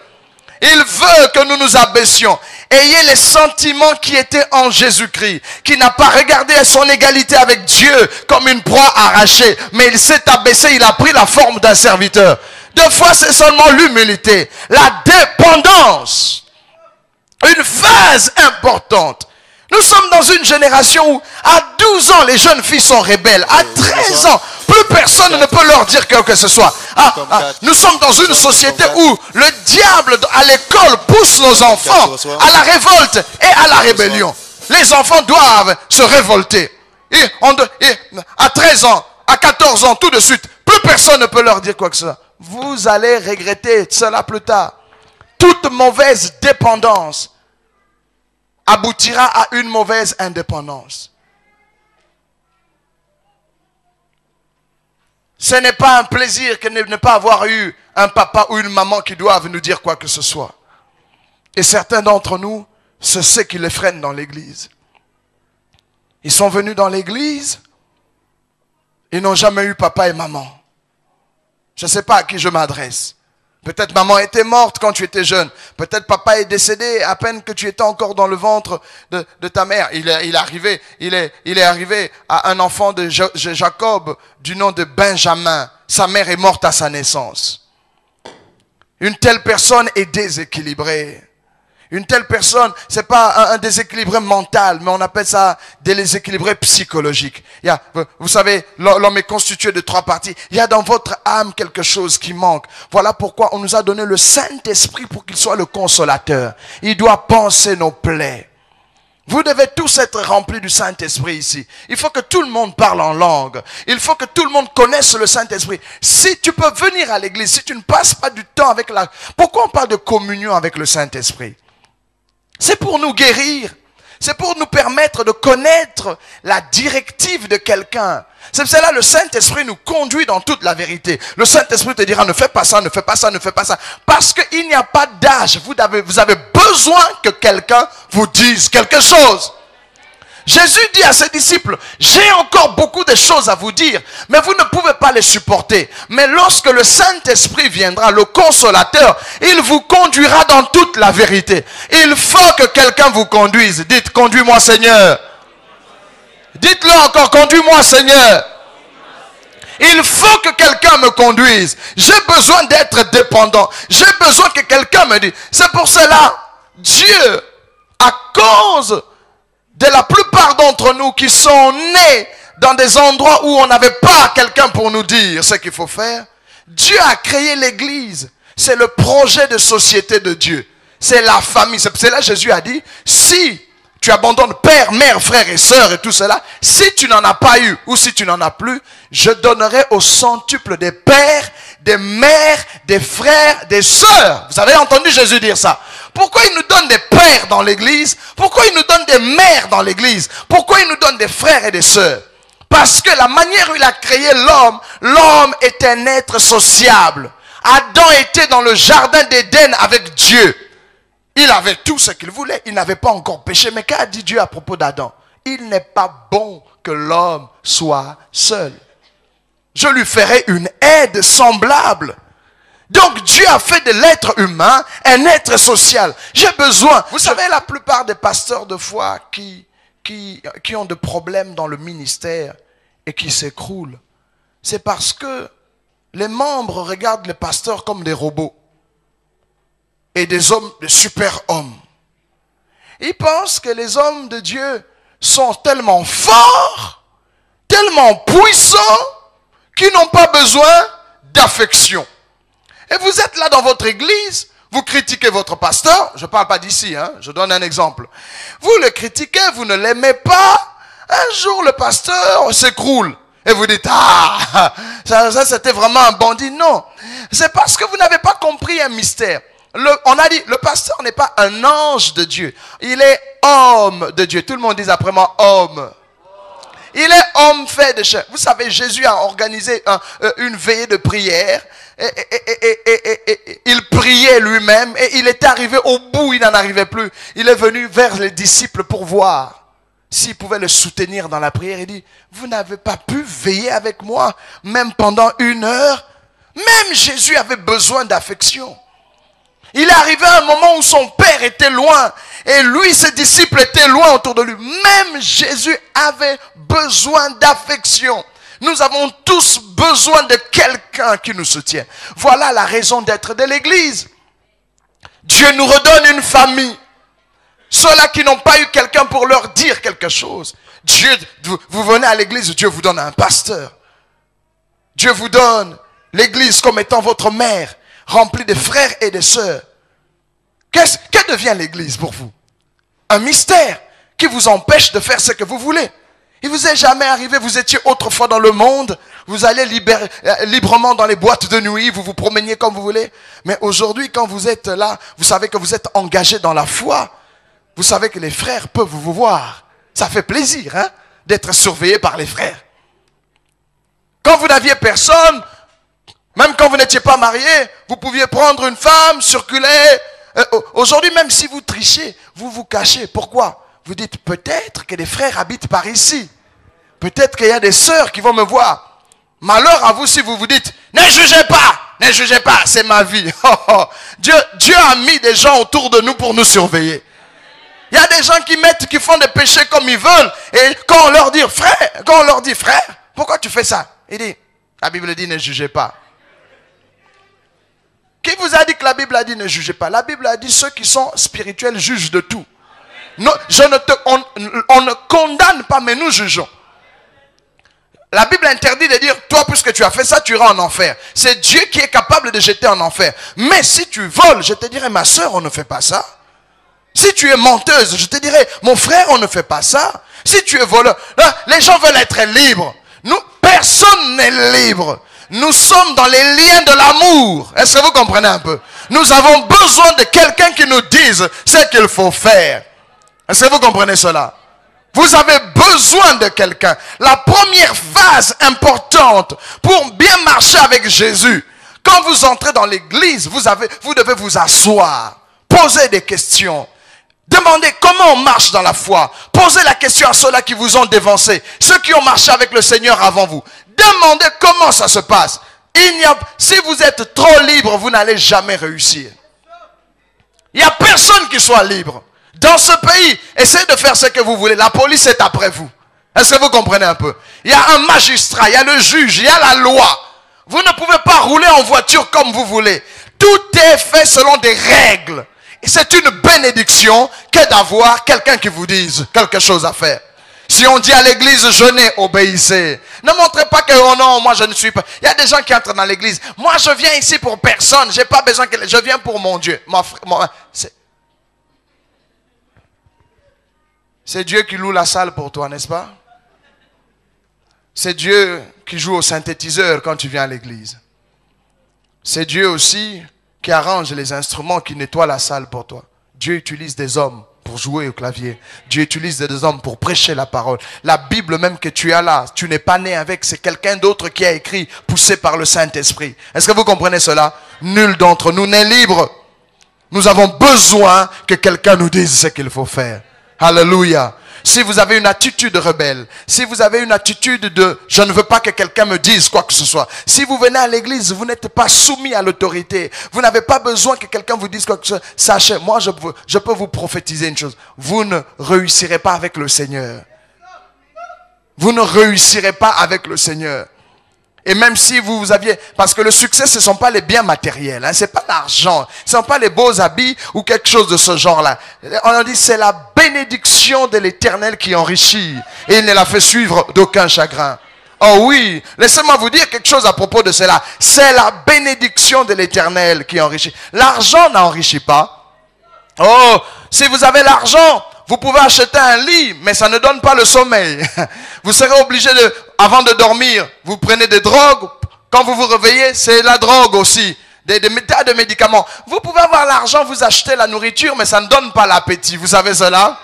Il veut que nous nous abaissions. Ayez les sentiments qui étaient en Jésus-Christ, qui n'a pas regardé son égalité avec Dieu comme une proie arrachée, mais il s'est abaissé, il a pris la forme d'un serviteur. Deux fois, c'est seulement l'humilité, la dépendance. Une phase importante. Nous sommes dans une génération où, à 12 ans, les jeunes filles sont rebelles. À 13 ans, plus personne ne peut leur dire quelque que ce soit. Nous sommes dans une société où le diable à l'école pousse nos enfants à la révolte et à la rébellion. Les enfants doivent se révolter. À 13 ans, à 14 ans, tout de suite, plus personne ne peut leur dire quoi que ce soit. Vous allez regretter cela plus tard. Toute mauvaise dépendance aboutira à une mauvaise indépendance. Ce n'est pas un plaisir que de ne pas avoir eu un papa ou une maman qui doivent nous dire quoi que ce soit. Et certains d'entre nous, c'est ce qui les freine dans l'église. Ils sont venus dans l'église, ils n'ont jamais eu papa et maman. Je ne sais pas à qui je m'adresse. Peut-être maman était morte quand tu étais jeune. Peut-être papa est décédé à peine que tu étais encore dans le ventre de ta mère. Il est arrivé à un enfant de Jacob du nom de Benjamin. Sa mère est morte à sa naissance. Une telle personne est déséquilibrée. Une telle personne, c'est pas un déséquilibré mental, mais on appelle ça des déséquilibrés psychologiques. Vous savez, l'homme est constitué de 3 parties. Il y a dans votre âme quelque chose qui manque. Voilà pourquoi on nous a donné le Saint-Esprit pour qu'il soit le consolateur. Il doit panser nos plaies. Vous devez tous être remplis du Saint-Esprit ici. Il faut que tout le monde parle en langue. Il faut que tout le monde connaisse le Saint-Esprit. Si tu peux venir à l'église, si tu ne passes pas du temps avec Pourquoi on parle de communion avec le Saint-Esprit? C'est pour nous guérir. C'est pour nous permettre de connaître la directive de quelqu'un. C'est pour cela que le Saint-Esprit nous conduit dans toute la vérité. Le Saint-Esprit te dira, ne fais pas ça, ne fais pas ça, ne fais pas ça. Parce qu'il n'y a pas d'âge. Vous avez besoin que quelqu'un vous dise quelque chose. Jésus dit à ses disciples, j'ai encore beaucoup de choses à vous dire, mais vous ne pouvez pas les supporter. Mais lorsque le Saint-Esprit viendra, le consolateur, il vous conduira dans toute la vérité. Il faut que quelqu'un vous conduise. Dites, conduis-moi Seigneur. Dites-le encore, conduis-moi Seigneur. Il faut que quelqu'un me conduise. J'ai besoin d'être dépendant. J'ai besoin que quelqu'un me dise. C'est pour cela, Dieu, à cause de la plupart d'entre nous qui sont nés dans des endroits où on n'avait pas quelqu'un pour nous dire ce qu'il faut faire, Dieu a créé l'église. C'est le projet de société de Dieu. C'est la famille. C'est là que Jésus a dit, si tu abandonnes père, mère, frère et sœurs et tout cela, si tu n'en as pas eu ou si tu n'en as plus, je donnerai au centuple des pères, des mères, des frères, des sœurs. Vous avez entendu Jésus dire ça? Pourquoi il nous donne des pères dans l'église? Pourquoi il nous donne des mères dans l'église? Pourquoi il nous donne des frères et des sœurs? Parce que la manière où il a créé l'homme, l'homme est un être sociable. Adam était dans le jardin d'Éden avec Dieu. Il avait tout ce qu'il voulait. Il n'avait pas encore péché. Mais qu'a dit Dieu à propos d'Adam? Il n'est pas bon que l'homme soit seul. Je lui ferai une aide semblable. Donc Dieu a fait de l'être humain un être social. J'ai besoin. Vous savez, la plupart des pasteurs de foi qui ont des problèmes dans le ministère et qui s'écroulent, c'est parce que les membres regardent les pasteurs comme des robots et des hommes, des super-hommes. Ils pensent que les hommes de Dieu sont tellement forts, tellement puissants, qu'ils n'ont pas besoin d'affection. Et vous êtes là dans votre église, vous critiquez votre pasteur, je ne parle pas d'ici, je donne un exemple. Vous le critiquez, vous ne l'aimez pas, Un jour, le pasteur s'écroule. Et vous dites, ah, ça c'était vraiment un bandit. Non, c'est parce que vous n'avez pas compris un mystère. On a dit, le pasteur n'est pas un ange de Dieu. Il est homme de Dieu. Tout le monde dit après moi, homme. Il est homme fait de chair. Vous savez, Jésus a organisé une veillée de prière. Et il priait lui-même. Et il était arrivé au bout, il n'en arrivait plus. Il est venu vers les disciples pour voir s'ils pouvaient le soutenir dans la prière. Il dit, vous n'avez pas pu veiller avec moi, même pendant 1 heure. Même Jésus avait besoin d'affection. Il est arrivé à un moment où son père était loin. Et lui, ses disciples étaient loin autour de lui. Même Jésus avait besoin d'affection. Nous avons tous besoin de quelqu'un qui nous soutient. Voilà la raison d'être de l'Église. Dieu nous redonne une famille. Ceux-là qui n'ont pas eu quelqu'un pour leur dire quelque chose. Dieu, vous venez à l'église, Dieu vous donne un pasteur. Dieu vous donne l'église comme étant votre mère, remplie de frères et de sœurs. Que devient l'église pour vous? Un mystère qui vous empêche de faire ce que vous voulez. Il vous est jamais arrivé, vous étiez autrefois dans le monde, vous allez librement dans les boîtes de nuit, vous vous promeniez comme vous voulez. Mais aujourd'hui, quand vous êtes là, vous savez que vous êtes engagé dans la foi. Vous savez que les frères peuvent vous voir. Ça fait plaisir, hein, d'être surveillé par les frères. Quand vous n'aviez personne, même quand vous n'étiez pas marié, vous pouviez prendre une femme, circuler. Aujourd'hui, même si vous trichez, vous vous cachez. Pourquoi? Vous dites peut-être que les frères habitent par ici. Peut-être qu'il y a des sœurs qui vont me voir. Malheur à vous si vous vous dites, ne jugez pas, c'est ma vie. Dieu a mis des gens autour de nous pour nous surveiller. Il y a des gens qui font des péchés comme ils veulent. Et quand on leur dit frère, pourquoi tu fais ça? Il dit, la Bible dit ne jugez pas. Qui vous a dit que la Bible a dit ne jugez pas? La Bible a dit ceux qui sont spirituels jugent de tout. Non, on ne condamne pas, mais nous jugeons. La Bible interdit de dire, toi, puisque tu as fait ça, tu iras en enfer. C'est Dieu qui est capable de jeter en enfer. Mais si tu voles, je te dirais, ma soeur, on ne fait pas ça. Si tu es menteuse, je te dirais, mon frère, on ne fait pas ça. Si tu es voleur, là, les gens veulent être libres. Nous, personne n'est libre. Nous sommes dans les liens de l'amour. Est-ce que vous comprenez un peu? Nous avons besoin de quelqu'un qui nous dise ce qu'il faut faire. Est-ce que vous comprenez cela? Vous avez besoin de quelqu'un. La première phase importante pour bien marcher avec Jésus, quand vous entrez dans l'église, vous devez vous asseoir, poser des questions. Demandez comment on marche dans la foi. Posez la question à ceux-là qui vous ont dévancé. Ceux qui ont marché avec le Seigneur avant vous. Demandez comment ça se passe. Si vous êtes trop libre, vous n'allez jamais réussir. Il n'y a personne qui soit libre. Dans ce pays, essayez de faire ce que vous voulez. La police est après vous. Est-ce que vous comprenez un peu? Il y a un magistrat, il y a le juge, il y a la loi. Vous ne pouvez pas rouler en voiture comme vous voulez. Tout est fait selon des règles. Et c'est une bénédiction que d'avoir quelqu'un qui vous dise quelque chose à faire. Si on dit à l'église, jeûnez, obéissez. Ne montrez pas que, oh non, moi je ne suis pas. Il y a des gens qui entrent dans l'église. Moi je viens ici pour personne. J'ai pas besoin que. Je viens pour mon Dieu. C'est Dieu qui loue la salle pour toi, n'est-ce pas? C'est Dieu qui joue au synthétiseur quand tu viens à l'église. C'est Dieu aussi qui arrange les instruments, qui nettoie la salle pour toi. Dieu utilise des hommes pour jouer au clavier. Dieu utilise des hommes pour prêcher la parole. La Bible même que tu as là, tu n'es pas né avec, c'est quelqu'un d'autre qui a écrit, poussé par le Saint-Esprit. Est-ce que vous comprenez cela? Nul d'entre nous n'est libre. Nous avons besoin que quelqu'un nous dise ce qu'il faut faire. Alléluia. Si vous avez une attitude rebelle, si vous avez une attitude de « je ne veux pas que quelqu'un me dise quoi que ce soit », si vous venez à l'église, vous n'êtes pas soumis à l'autorité, vous n'avez pas besoin que quelqu'un vous dise quoi que ce soit, sachez, moi je peux vous prophétiser une chose, vous ne réussirez pas avec le Seigneur. Vous ne réussirez pas avec le Seigneur. Et même si vous aviez... Parce que le succès, ce ne sont pas les biens matériels. Hein, ce n'est pas l'argent. Ce ne sont pas les beaux habits ou quelque chose de ce genre-là. On a dit c'est la bénédiction de l'Éternel qui enrichit. Et il ne la fait suivre d'aucun chagrin. Oh oui, laissez-moi vous dire quelque chose à propos de cela. C'est la bénédiction de l'Éternel qui enrichit. L'argent n'enrichit pas. Oh, si vous avez l'argent, vous pouvez acheter un lit, mais ça ne donne pas le sommeil. Vous serez obligé de, avant de dormir, vous prenez des drogues. Quand vous vous réveillez, c'est la drogue aussi. Des tas de médicaments. Vous pouvez avoir l'argent, vous achetez la nourriture, mais ça ne donne pas l'appétit. Vous savez cela?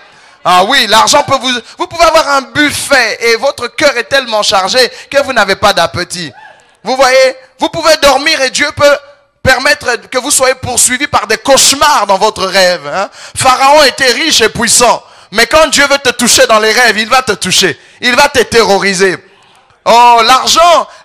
Ah oui, l'argent peut vous pouvez avoir un buffet et votre cœur est tellement chargé que vous n'avez pas d'appétit. Vous voyez, vous pouvez dormir et Dieu peut permettre que vous soyez poursuivis par des cauchemars dans votre rêve. Hein? Pharaon était riche et puissant. Mais quand Dieu veut te toucher dans les rêves, il va te toucher. Il va te terroriser. Oh,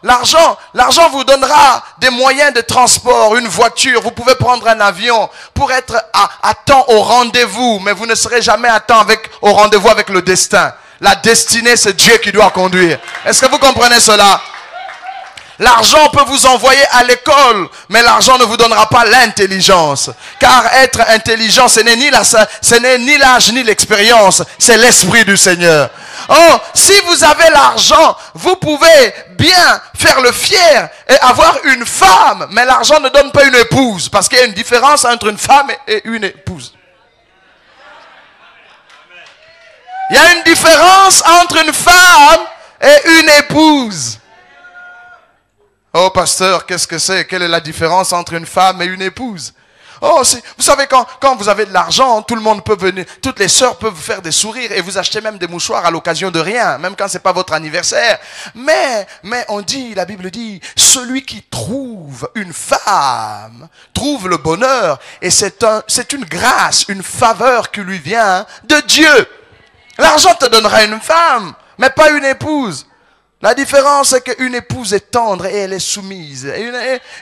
l'argent vous donnera des moyens de transport, une voiture. Vous pouvez prendre un avion pour être à temps au rendez-vous. Mais vous ne serez jamais à temps au rendez-vous avec le destin. La destinée, c'est Dieu qui doit conduire. Est-ce que vous comprenez cela? L'argent peut vous envoyer à l'école, mais l'argent ne vous donnera pas l'intelligence. Car être intelligent, ce n'est ni l'âge ni l'expérience, c'est l'esprit du Seigneur. Oh, si vous avez l'argent, vous pouvez bien faire le fier et avoir une femme, mais l'argent ne donne pas une épouse, parce qu'il y a une différence entre une femme et une épouse. Il y a une différence entre une femme et une épouse. Oh pasteur, qu'est-ce que c'est? Quelle est la différence entre une femme et une épouse? Oh, vous savez, quand vous avez de l'argent, tout le monde peut venir, toutes les sœurs peuvent vous faire des sourires et vous acheter même des mouchoirs à l'occasion de rien, même quand c'est pas votre anniversaire. Mais on dit, la Bible dit, celui qui trouve une femme, trouve le bonheur. Et c'est une grâce, une faveur qui lui vient de Dieu. L'argent te donnera une femme, mais pas une épouse. La différence, c'est qu'une épouse est tendre et elle est soumise.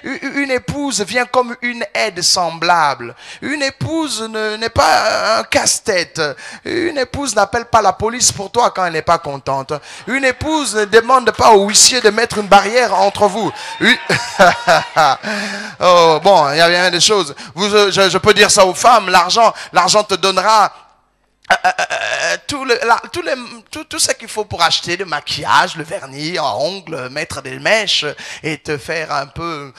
Une épouse vient comme une aide semblable. Une épouse n'est pas un casse-tête. Une épouse n'appelle pas la police pour toi quand elle n'est pas contente. Une épouse ne demande pas au huissier de mettre une barrière entre vous. Oh, bon, il y a bien des choses. Je peux dire ça aux femmes. L'argent te donnera tout ce qu'il faut pour acheter le maquillage, le vernis, un ongle, mettre des mèches et te faire un peu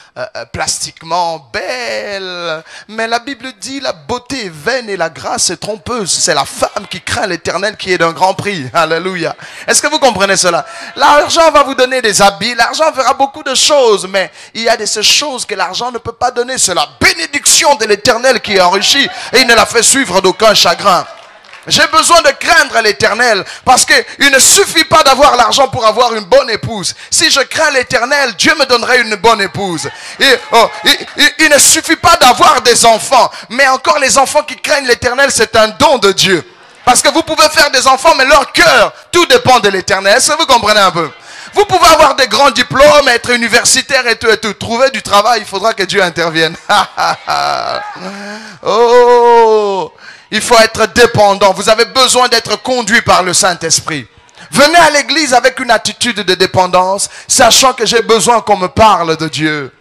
plastiquement belle. Mais la Bible dit la beauté est vaine et la grâce est trompeuse. C'est la femme qui craint l'Éternel qui est d'un grand prix. Alléluia. Est-ce que vous comprenez cela? L'argent va vous donner des habits, l'argent fera beaucoup de choses, mais il y a ces choses que l'argent ne peut pas donner. C'est la bénédiction de l'Éternel qui est enrichie et il ne la fait suivre d'aucun chagrin. J'ai besoin de craindre l'Éternel parce qu'il ne suffit pas d'avoir l'argent pour avoir une bonne épouse. Si je crains l'Éternel, Dieu me donnerait une bonne épouse. Il ne suffit pas d'avoir des enfants, mais encore les enfants qui craignent l'Éternel, c'est un don de Dieu. Parce que vous pouvez faire des enfants, mais leur cœur, tout dépend de l'Éternel. Est-ce que vous comprenez un peu? Vous pouvez avoir des grands diplômes, être universitaire et tout. Trouver du travail, il faudra que Dieu intervienne. Oh! Il faut être dépendant. Vous avez besoin d'être conduit par le Saint-Esprit. Venez à l'église avec une attitude de dépendance, sachant que j'ai besoin qu'on me parle de Dieu.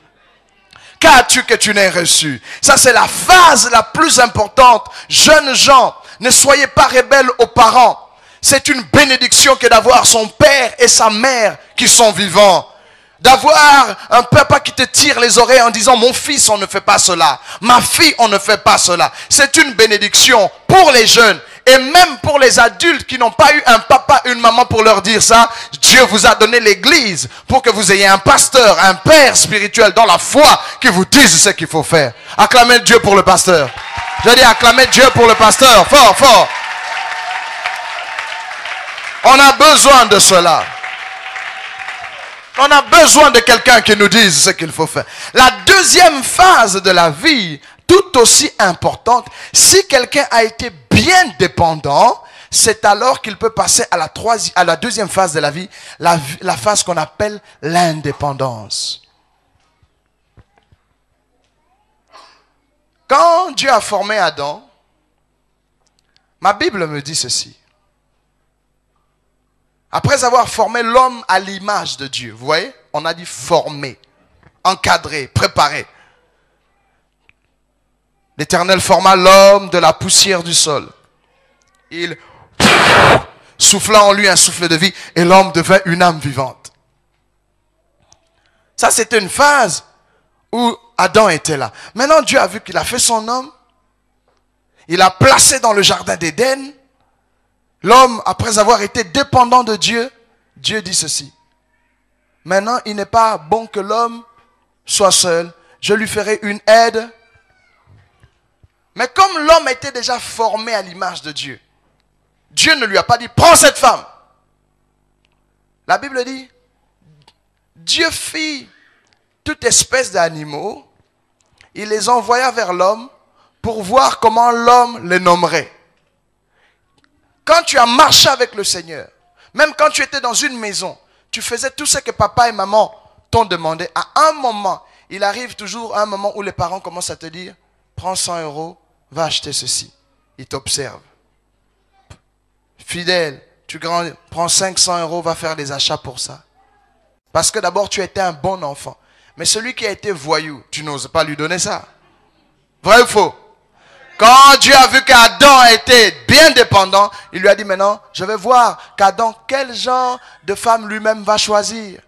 Qu'as-tu que tu n'aies reçu? Ça, c'est la phase la plus importante. Jeunes gens, ne soyez pas rebelles aux parents. C'est une bénédiction que d'avoir son père et sa mère qui sont vivants. D'avoir un papa qui te tire les oreilles en disant mon fils on ne fait pas cela, ma fille on ne fait pas cela. C'est une bénédiction pour les jeunes et même pour les adultes qui n'ont pas eu un papa, une maman pour leur dire ça. Dieu vous a donné l'église pour que vous ayez un pasteur, un père spirituel dans la foi qui vous dise ce qu'il faut faire. Acclamez Dieu pour le pasteur. Je dis acclamez Dieu pour le pasteur, fort, fort. On a besoin de cela. On a besoin de quelqu'un qui nous dise ce qu'il faut faire. La deuxième phase de la vie, tout aussi importante, si quelqu'un a été bien dépendant, c'est alors qu'il peut passer à la deuxième phase de la vie, la phase qu'on appelle l'indépendance. Quand Dieu a formé Adam, ma Bible me dit ceci. Après avoir formé l'homme à l'image de Dieu, vous voyez, on a dit former, encadrer, préparer. L'Éternel forma l'homme de la poussière du sol. Il souffla en lui un souffle de vie et l'homme devint une âme vivante. Ça, c'était une phase où Adam était là. Maintenant, Dieu a vu qu'il a fait son homme. Il l'a placé dans le jardin d'Éden. L'homme, après avoir été dépendant de Dieu, Dieu dit ceci. Maintenant, il n'est pas bon que l'homme soit seul. Je lui ferai une aide. Mais comme l'homme était déjà formé à l'image de Dieu, Dieu ne lui a pas dit, prends cette femme. La Bible dit, Dieu fit toute espèce d'animaux. Il les envoya vers l'homme pour voir comment l'homme les nommerait. Quand tu as marché avec le Seigneur, même quand tu étais dans une maison, tu faisais tout ce que papa et maman t'ont demandé. À un moment, il arrive toujours un moment où les parents commencent à te dire, prends 100 €, va acheter ceci. Ils t'observent. Fidèle, tu grandis, prends 500 €, va faire des achats pour ça. Parce que d'abord, tu étais un bon enfant. Mais celui qui a été voyou, tu n'oses pas lui donner ça. Vrai ou faux? Quand Dieu a vu qu'Adam était bien dépendant, il lui a dit maintenant, je vais voir qu'Adam, quel genre de femme lui-même va choisir.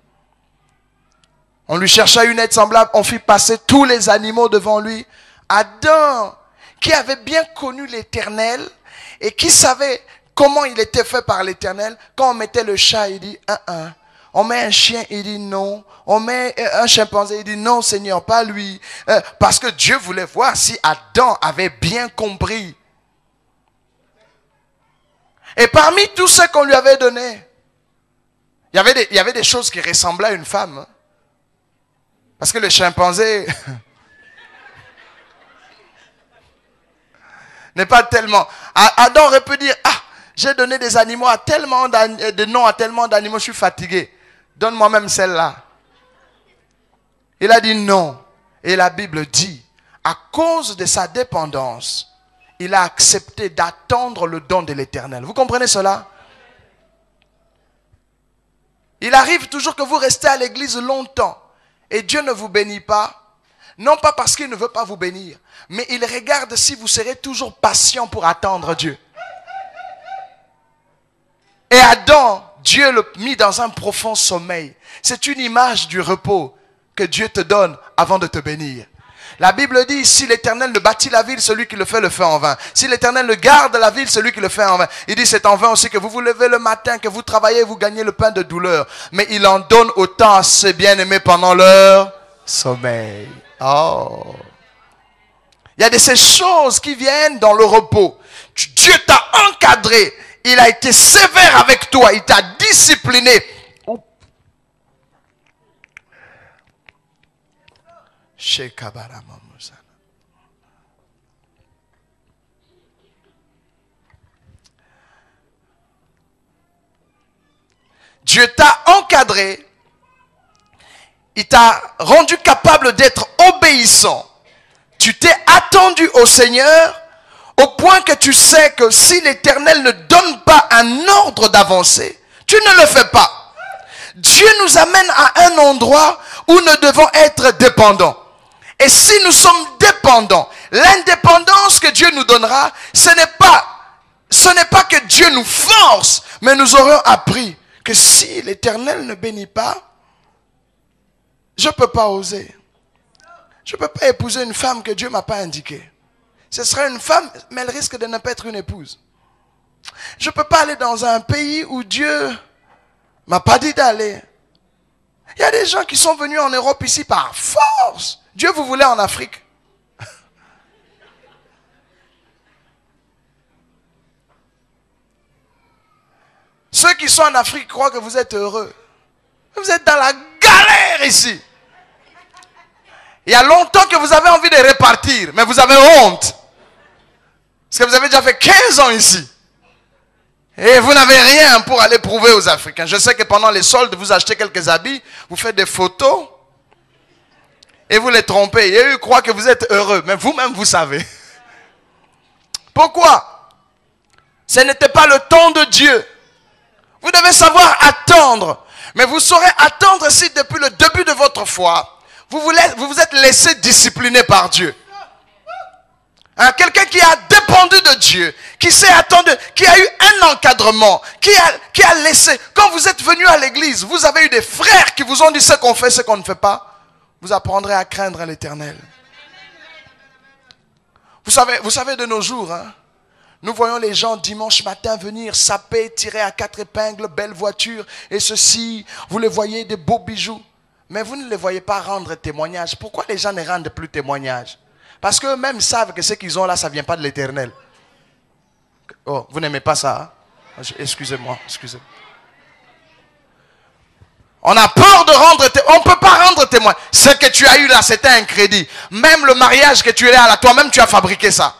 On lui chercha une aide semblable, on fit passer tous les animaux devant lui. Adam, qui avait bien connu l'Éternel et qui savait comment il était fait par l'Éternel, quand on mettait le chat, il dit, on met un chien, il dit non. On met un chimpanzé, il dit non Seigneur, pas lui. Parce que Dieu voulait voir si Adam avait bien compris. Et parmi tout ce qu'on lui avait donné, il y avait des choses qui ressemblaient à une femme. Parce que le chimpanzé n'est pas tellement... Adam aurait pu dire, j'ai donné des animaux à tellement de noms à tellement d'animaux, je suis fatigué. Donne-moi même celle-là. Il a dit non. Et la Bible dit, à cause de sa dépendance, il a accepté d'attendre le don de l'Éternel. Vous comprenez cela? Il arrive toujours que vous restez à l'église longtemps et Dieu ne vous bénit pas. Non pas parce qu'il ne veut pas vous bénir, mais il regarde si vous serez toujours patient pour attendre Dieu. Et Adam, Dieu le mit dans un profond sommeil. C'est une image du repos que Dieu te donne avant de te bénir. La Bible dit, si l'Éternel ne bâtit la ville, celui qui le fait en vain. Si l'Éternel ne garde la ville, celui qui le fait en vain. Il dit, c'est en vain aussi que vous vous levez le matin, que vous travaillez, vous gagnez le pain de douleur. Mais il en donne autant à ses bien-aimés pendant leur sommeil. Oh. Il y a de ces choses qui viennent dans le repos. Dieu t'a encadré. Il a été sévère avec toi. Il t'a discipliné. Dieu t'a encadré. Il t'a rendu capable d'être obéissant. Tu t'es attendu au Seigneur au point que tu sais que si l'Éternel ne donne pas un ordre d'avancer, tu ne le fais pas. Dieu nous amène à un endroit où nous devons être dépendants. Et si nous sommes dépendants, l'indépendance que Dieu nous donnera, ce n'est pas que Dieu nous force, mais nous aurons appris que si l'Éternel ne bénit pas, je ne peux pas oser. Je ne peux pas épouser une femme que Dieu ne m'a pas indiquée. Ce serait une femme, mais elle risque de ne pas être une épouse. Je ne peux pas aller dans un pays où Dieu ne m'a pas dit d'aller. Il y a des gens qui sont venus en Europe ici par force. Dieu vous voulait en Afrique. Ceux qui sont en Afrique croient que vous êtes heureux. Vous êtes dans la galère ici. Il y a longtemps que vous avez envie de repartir, mais vous avez honte. Parce que vous avez déjà fait 15 ans ici. Et vous n'avez rien pour aller prouver aux Africains. Je sais que pendant les soldes, vous achetez quelques habits, vous faites des photos, et vous les trompez. Et eux croient que vous êtes heureux, mais vous-même, vous savez. Pourquoi? Ce n'était pas le temps de Dieu. Vous devez savoir attendre. Mais vous saurez attendre si depuis le début de votre foi, vous vous êtes laissé discipliner par Dieu. Hein, quelqu'un qui a dépendu de Dieu, qui s'est attendu, qui a eu un encadrement, qui a laissé. Quand vous êtes venu à l'église, vous avez eu des frères qui vous ont dit ce qu'on fait, ce qu'on ne fait pas. Vous apprendrez à craindre l'Éternel. Vous savez de nos jours, hein, Nous voyons les gens dimanche matin venir saper, tirer à 4 épingles, belle voiture et ceci. Vous les voyez, des beaux bijoux. Mais vous ne les voyez pas rendre témoignage. Pourquoi les gens ne rendent plus témoignage? Parce qu'eux-mêmes savent que ce qu'ils ont là, ça ne vient pas de l'Éternel. Oh, vous n'aimez pas ça, hein? Excusez-moi, excusez-moi. On a peur de rendre témoin. On ne peut pas rendre témoin. Ce que tu as eu là, c'était un crédit. Même le mariage que tu es là, toi-même, tu as fabriqué ça.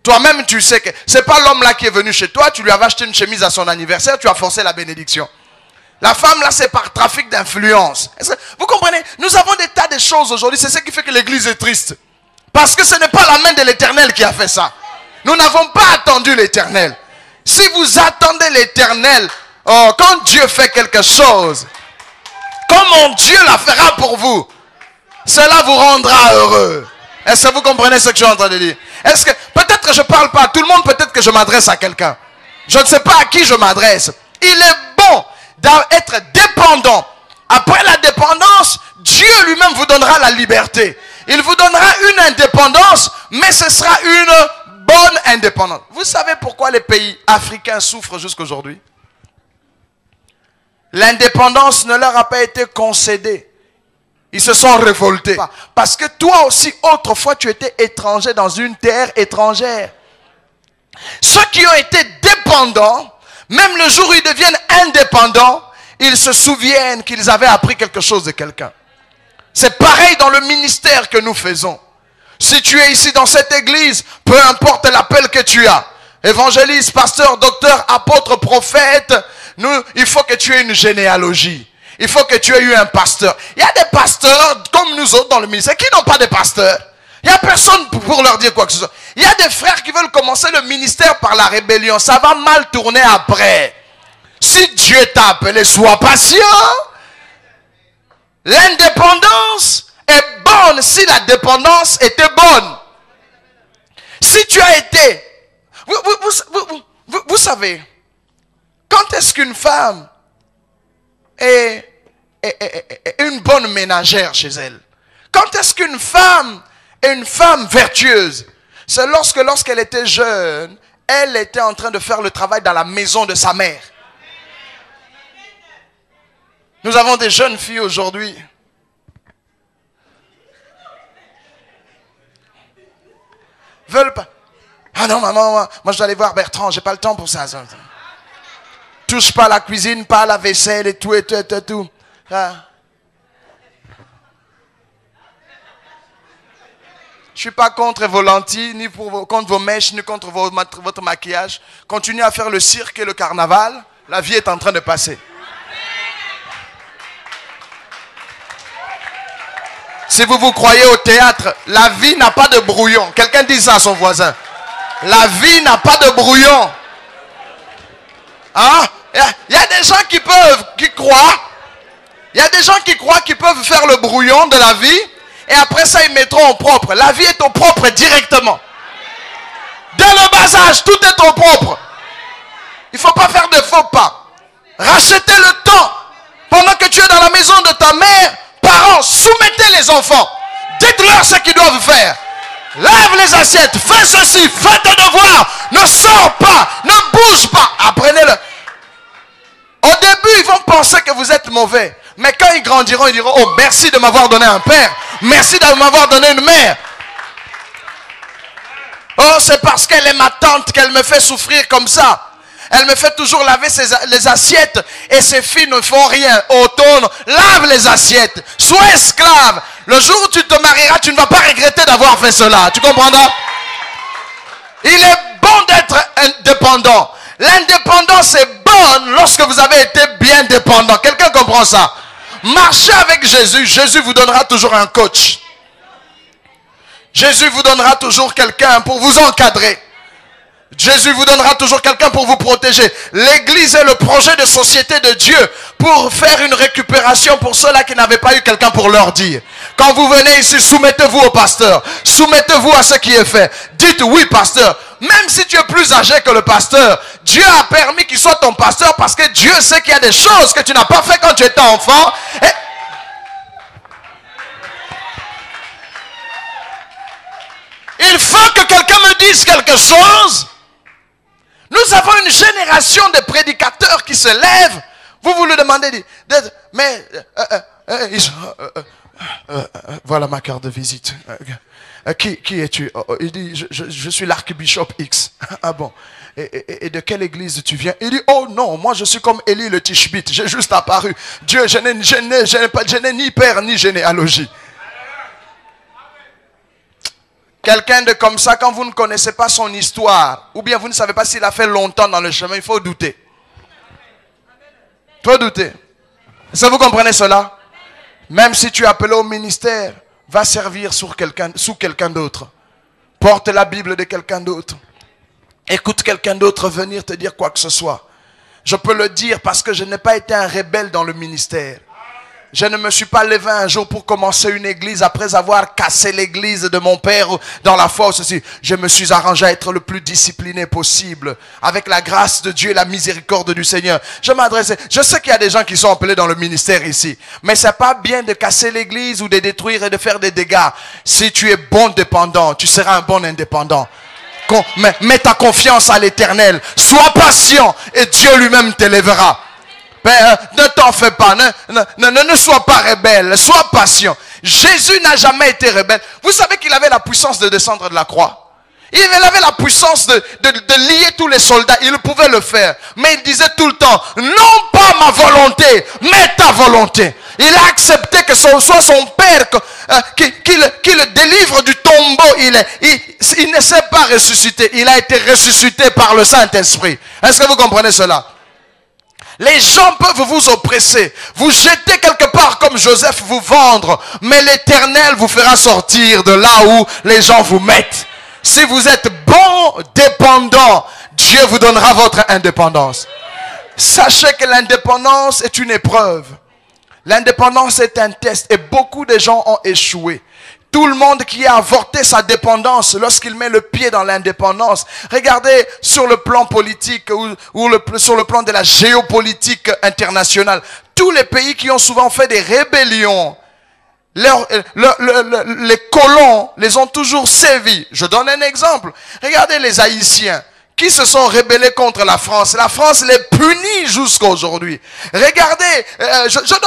Toi-même, tu sais que ce n'est pas l'homme là qui est venu chez toi, tu lui avais acheté une chemise à son anniversaire, tu as forcé la bénédiction. La femme là, c'est par trafic d'influence. Vous comprenez? Nous avons des tas de choses aujourd'hui. C'est ce qui fait que l'église est triste. Parce que ce n'est pas la main de l'Éternel qui a fait ça. Nous n'avons pas attendu l'Éternel. Si vous attendez l'Éternel, oh, quand Dieu fait quelque chose, comment Dieu la fera pour vous, cela vous rendra heureux. Est-ce que vous comprenez ce que je suis en train de dire? Est-ce que, peut-être que je ne parle pas à tout le monde, peut-être que je m'adresse à quelqu'un. Je ne sais pas à qui je m'adresse. Il est bon d'être dépendant. Après la dépendance, Dieu lui-même vous donnera la liberté. Il vous donnera une indépendance, mais ce sera une bonne indépendance. Vous savez pourquoi les pays africains souffrent jusqu'aujourd'hui? L'indépendance ne leur a pas été concédée. Ils se sont révoltés. Parce que toi aussi, autrefois, tu étais étranger dans une terre étrangère. Ceux qui ont été dépendants, même le jour où ils deviennent indépendants, ils se souviennent qu'ils avaient appris quelque chose de quelqu'un. C'est pareil dans le ministère que nous faisons. Si tu es ici dans cette église, peu importe l'appel que tu as, évangéliste, pasteur, docteur, apôtre, prophète, il faut que tu aies une généalogie. Il faut que tu aies eu un pasteur. Il y a des pasteurs comme nous autres dans le ministère qui n'ont pas de pasteur. Il n'y a personne pour leur dire quoi que ce soit. Il y a des frères qui veulent commencer le ministère par la rébellion. Ça va mal tourner après. Si Dieu t'a appelé, sois patient. L'indépendance est bonne si la dépendance était bonne. Si tu as été... Vous savez, quand est-ce qu'une femme est une bonne ménagère chez elle? Quand est-ce qu'une femme est une femme vertueuse? C'est lorsqu'elle était jeune, elle était en train de faire le travail dans la maison de sa mère. Nous avons des jeunes filles aujourd'hui. Veulent pas. Ah non, maman, moi je dois aller voir Bertrand, j'ai pas le temps pour ça. Touche pas à la cuisine, pas à la vaisselle et tout, et tout, et tout, et tout. Ah. Je suis pas contre vos lentilles, ni contre vos mèches, ni contre votre maquillage. Continuez à faire le cirque et le carnaval. La vie est en train de passer. Si vous vous croyez au théâtre, la vie n'a pas de brouillon. Quelqu'un dit ça à son voisin. La vie n'a pas de brouillon. Hein? Il y a des gens qui croient. Il y a des gens qui croient qu'ils peuvent faire le brouillon de la vie. Et après ça, ils mettront au propre. La vie est au propre directement. Dès le bas âge, tout est au propre. Il ne faut pas faire de faux pas. Rachetez le temps. Pendant que tu es dans la maison de ta mère, parents, soumettez les enfants. Dites-leur ce qu'ils doivent faire. Lave les assiettes, fais ceci, fais tes devoirs. Ne sors pas, ne bouge pas. Apprenez-le. Au début, ils vont penser que vous êtes mauvais. Mais quand ils grandiront, ils diront, oh, merci de m'avoir donné un père. Merci de m'avoir donné une mère. Oh, c'est parce qu'elle est ma tante qu'elle me fait souffrir comme ça. Elle me fait toujours laver les assiettes. Et ses filles ne font rien. Automne, lave les assiettes. Sois esclave. Le jour où tu te marieras, tu ne vas pas regretter d'avoir fait cela. Tu comprendras? Il est bon d'être indépendant. L'indépendance est bonne lorsque vous avez été bien dépendant. Quelqu'un comprend ça? Marchez avec Jésus. Jésus vous donnera toujours un coach. Jésus vous donnera toujours quelqu'un pour vous encadrer. Jésus vous donnera toujours quelqu'un pour vous protéger. L'église est le projet de société de Dieu pour faire une récupération pour ceux-là qui n'avaient pas eu quelqu'un pour leur dire. Quand vous venez ici, soumettez-vous au pasteur. Soumettez-vous à ce qui est fait. Dites oui, pasteur. Même si tu es plus âgé que le pasteur, Dieu a permis qu'il soit ton pasteur parce que Dieu sait qu'il y a des choses que tu n'as pas fait quand tu étais enfant. Il faut que quelqu'un me dise quelque chose Nous avons une génération de prédicateurs qui se lèvent. Vous lui demandez, mais voilà ma carte de visite. Qui es-tu? Il dit, je suis l'archbishop X. Ah bon? Et de quelle église tu viens? Il dit, oh non, moi je suis comme Élie le Tishbite. J'ai juste apparu. Dieu, je n'ai ni père ni généalogie. Quelqu'un de comme ça, quand vous ne connaissez pas son histoire, ou bien vous ne savez pas s'il a fait longtemps dans le chemin, il faut douter. Il faut douter. Est-ce que vous comprenez cela? Même si tu es appelé au ministère, va servir sous quelqu'un d'autre. Porte la Bible de quelqu'un d'autre. Écoute quelqu'un d'autre venir te dire quoi que ce soit. Je peux le dire parce que je n'ai pas été un rebelle dans le ministère. Je ne me suis pas levé un jour pour commencer une église après avoir cassé l'église de mon père dans la foi ou ceci. Je me suis arrangé à être le plus discipliné possible avec la grâce de Dieu et la miséricorde du Seigneur. Je sais qu'il y a des gens qui sont appelés dans le ministère ici, mais c'est pas bien de casser l'église ou de détruire et de faire des dégâts. Si tu es bon dépendant, tu seras un bon indépendant. Mets ta confiance à l'Éternel. Sois patient et Dieu lui-même t'élèvera. Ne t'en fais pas, ne sois pas rebelle, sois patient. Jésus n'a jamais été rebelle. Vous savez qu'il avait la puissance de descendre de la croix. Il avait la puissance de lier tous les soldats. Il pouvait le faire. Mais il disait tout le temps, non pas ma volonté, mais ta volonté. Il a accepté que ce soit son père qui le délivre du tombeau. Il ne s'est pas ressuscité. Il a été ressuscité par le Saint-Esprit. Est-ce que vous comprenez cela? Les gens peuvent vous oppresser, vous jeter quelque part comme Joseph, vous vendre. Mais l'Éternel vous fera sortir de là où les gens vous mettent. Si vous êtes bon dépendant, Dieu vous donnera votre indépendance. Sachez que l'indépendance est une épreuve. L'indépendance est un test et beaucoup de gens ont échoué. Tout le monde qui a avorté sa dépendance lorsqu'il met le pied dans l'indépendance. Regardez sur le plan politique ou sur le plan de la géopolitique internationale. Tous les pays qui ont souvent fait des rébellions, les colons les ont toujours servis. Je donne un exemple. Regardez les Haïtiens qui se sont rébellés contre la France. La France les punit jusqu'à aujourd'hui. Regardez,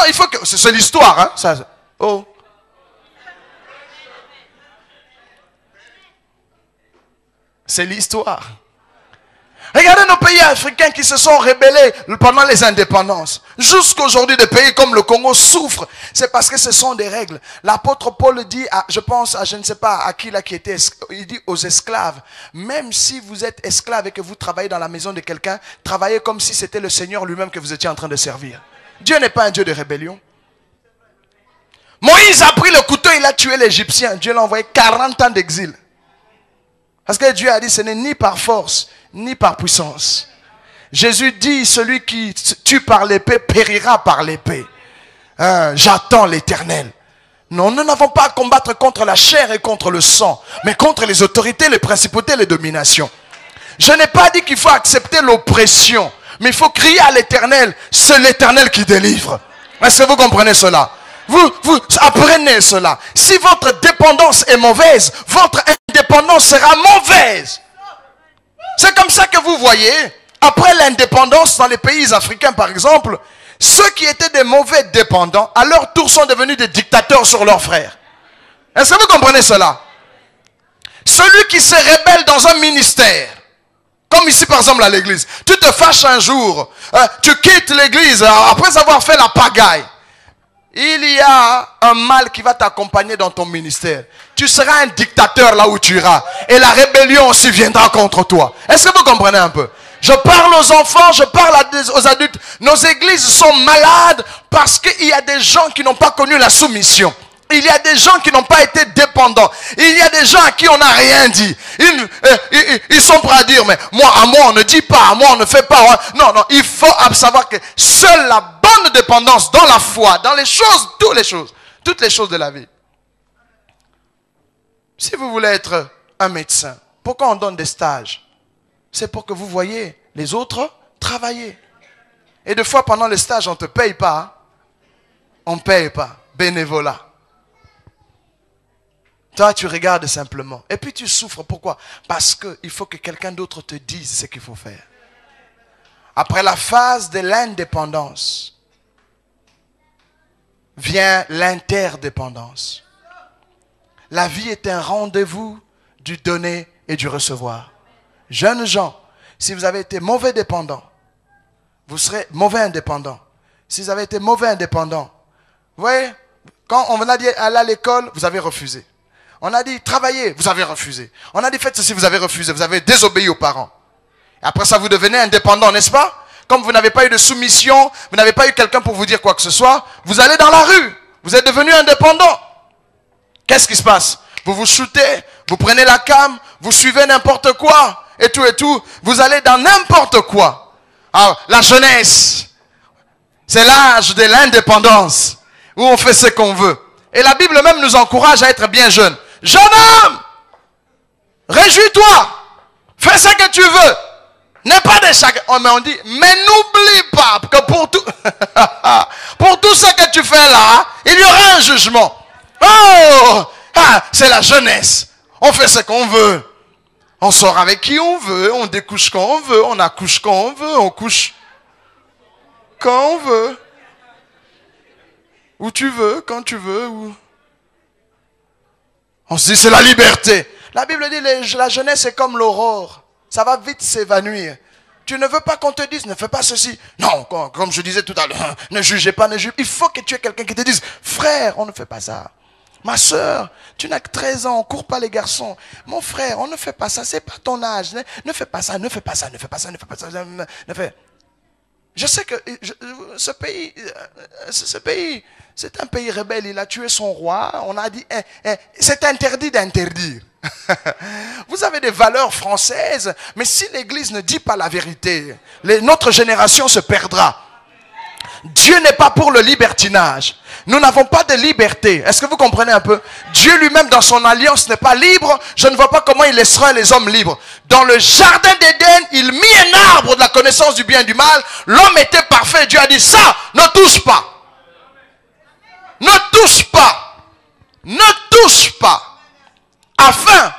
il faut que c'est l'histoire, hein, ça. Oh. C'est l'histoire. Regardez nos pays africains qui se sont rébellés pendant les indépendances. Jusqu'aujourd'hui, des pays comme le Congo souffrent. C'est parce que ce sont des règles. L'apôtre Paul dit, je pense à je ne sais pas à qui là qui était, il dit aux esclaves, même si vous êtes esclave et que vous travaillez dans la maison de quelqu'un, travaillez comme si c'était le Seigneur lui-même que vous étiez en train de servir. Dieu n'est pas un Dieu de rébellion. Moïse a pris le couteau, il a tué l'Égyptien. Dieu l'a envoyé 40 ans d'exil. Parce que Dieu a dit, ce n'est ni par force, ni par puissance. Jésus dit, celui qui tue par l'épée, périra par l'épée. J'attends l'Éternel. Non, nous n'avons pas à combattre contre la chair et contre le sang, mais contre les autorités, les principautés, les dominations. Je n'ai pas dit qu'il faut accepter l'oppression, mais il faut crier à l'Éternel. C'est l'Éternel qui délivre. Est-ce que vous comprenez cela? Vous apprenez cela. Si votre dépendance est mauvaise, votre indépendance sera mauvaise. C'est comme ça que vous voyez, après l'indépendance dans les pays africains par exemple, ceux qui étaient des mauvais dépendants, à leur tour sont devenus des dictateurs sur leurs frères. Est-ce que vous comprenez cela? Celui qui se rébelle dans un ministère, comme ici par exemple à l'église, tu te fâches un jour, tu quittes l'église après avoir fait la pagaille. Il y a un mal qui va t'accompagner dans ton ministère. Tu seras un dictateur là où tu iras. Et la rébellion aussi viendra contre toi. Est-ce que vous comprenez un peu? Je parle aux enfants, je parle aux adultes. Nos églises sont malades parce qu'il y a des gens qui n'ont pas connu la soumission. Il y a des gens qui n'ont pas été dépendants. Il y a des gens à qui on n'a rien dit. Ils sont prêts à dire, mais à moi on ne dit pas, à moi on ne fait pas. Non, il faut savoir que seule la bonne dépendance dans la foi, dans les choses, toutes les choses de la vie. Si vous voulez être un médecin, pourquoi on donne des stages? C'est pour que vous voyez les autres travailler. Et des fois pendant le stage on ne te paye pas. On ne paye pas. Bénévolat. Toi, tu regardes simplement. Et puis tu souffres. Pourquoi? Parce qu'il faut que quelqu'un d'autre te dise ce qu'il faut faire. Après la phase de l'indépendance, vient l'interdépendance. La vie est un rendez-vous du donner et du recevoir. Jeunes gens, si vous avez été mauvais dépendant, vous serez mauvais indépendant. Si vous avez été mauvais indépendant, vous voyez, quand on vous a dit aller à l'école, vous avez refusé. On a dit travailler, vous avez refusé. On a dit faites ceci, vous avez refusé. Vous avez désobéi aux parents. Et après ça, vous devenez indépendant, n'est-ce pas? Comme vous n'avez pas eu de soumission, vous n'avez pas eu quelqu'un pour vous dire quoi que ce soit, vous allez dans la rue. Vous êtes devenu indépendant. Qu'est-ce qui se passe? Vous vous shootez, vous prenez la cam, vous suivez n'importe quoi, et tout. Vous allez dans n'importe quoi. Alors, la jeunesse, c'est l'âge de l'indépendance, où on fait ce qu'on veut. Et la Bible même nous encourage à être bien jeunes. Jeune homme, réjouis-toi, fais ce que tu veux. N'est pas de chaque... Oh, mais on dit, mais n'oublie pas que pour tout... pour tout ce que tu fais là, il y aura un jugement. Oh, c'est la jeunesse. On fait ce qu'on veut. On sort avec qui on veut, on découche quand on veut, on accouche quand on veut, on couche quand on veut. Où tu veux, quand tu veux. Où... On se dit c'est la liberté. La Bible dit la jeunesse est comme l'aurore. Ça va vite s'évanouir. Tu ne veux pas qu'on te dise, ne fais pas ceci. Non, comme je disais tout à l'heure, ne jugez pas, ne jugez pas. Il faut que tu aies quelqu'un qui te dise, frère, on ne fait pas ça. Ma soeur, tu n'as que 13 ans, on ne court pas les garçons. Mon frère, on ne fait pas ça, c'est pas ton âge. Ne fais pas ça, ne fais pas ça, ne fais pas ça, ne fais pas ça. Ne fais. Je sais que ce pays, c'est un pays rebelle. Il a tué son roi. On a dit, c'est interdit d'interdire. Vous avez des valeurs françaises, mais si l'Église ne dit pas la vérité, notre génération se perdra. Dieu n'est pas pour le libertinage. Nous n'avons pas de liberté. Est-ce que vous comprenez un peu? Dieu lui-même dans son alliance n'est pas libre. Je ne vois pas comment il laissera les hommes libres. Dans le jardin d'Éden, il mit un arbre de la connaissance du bien et du mal. L'homme était parfait. Dieu a dit ça, ne touche pas. Ne touche pas. Ne touche pas. Afin,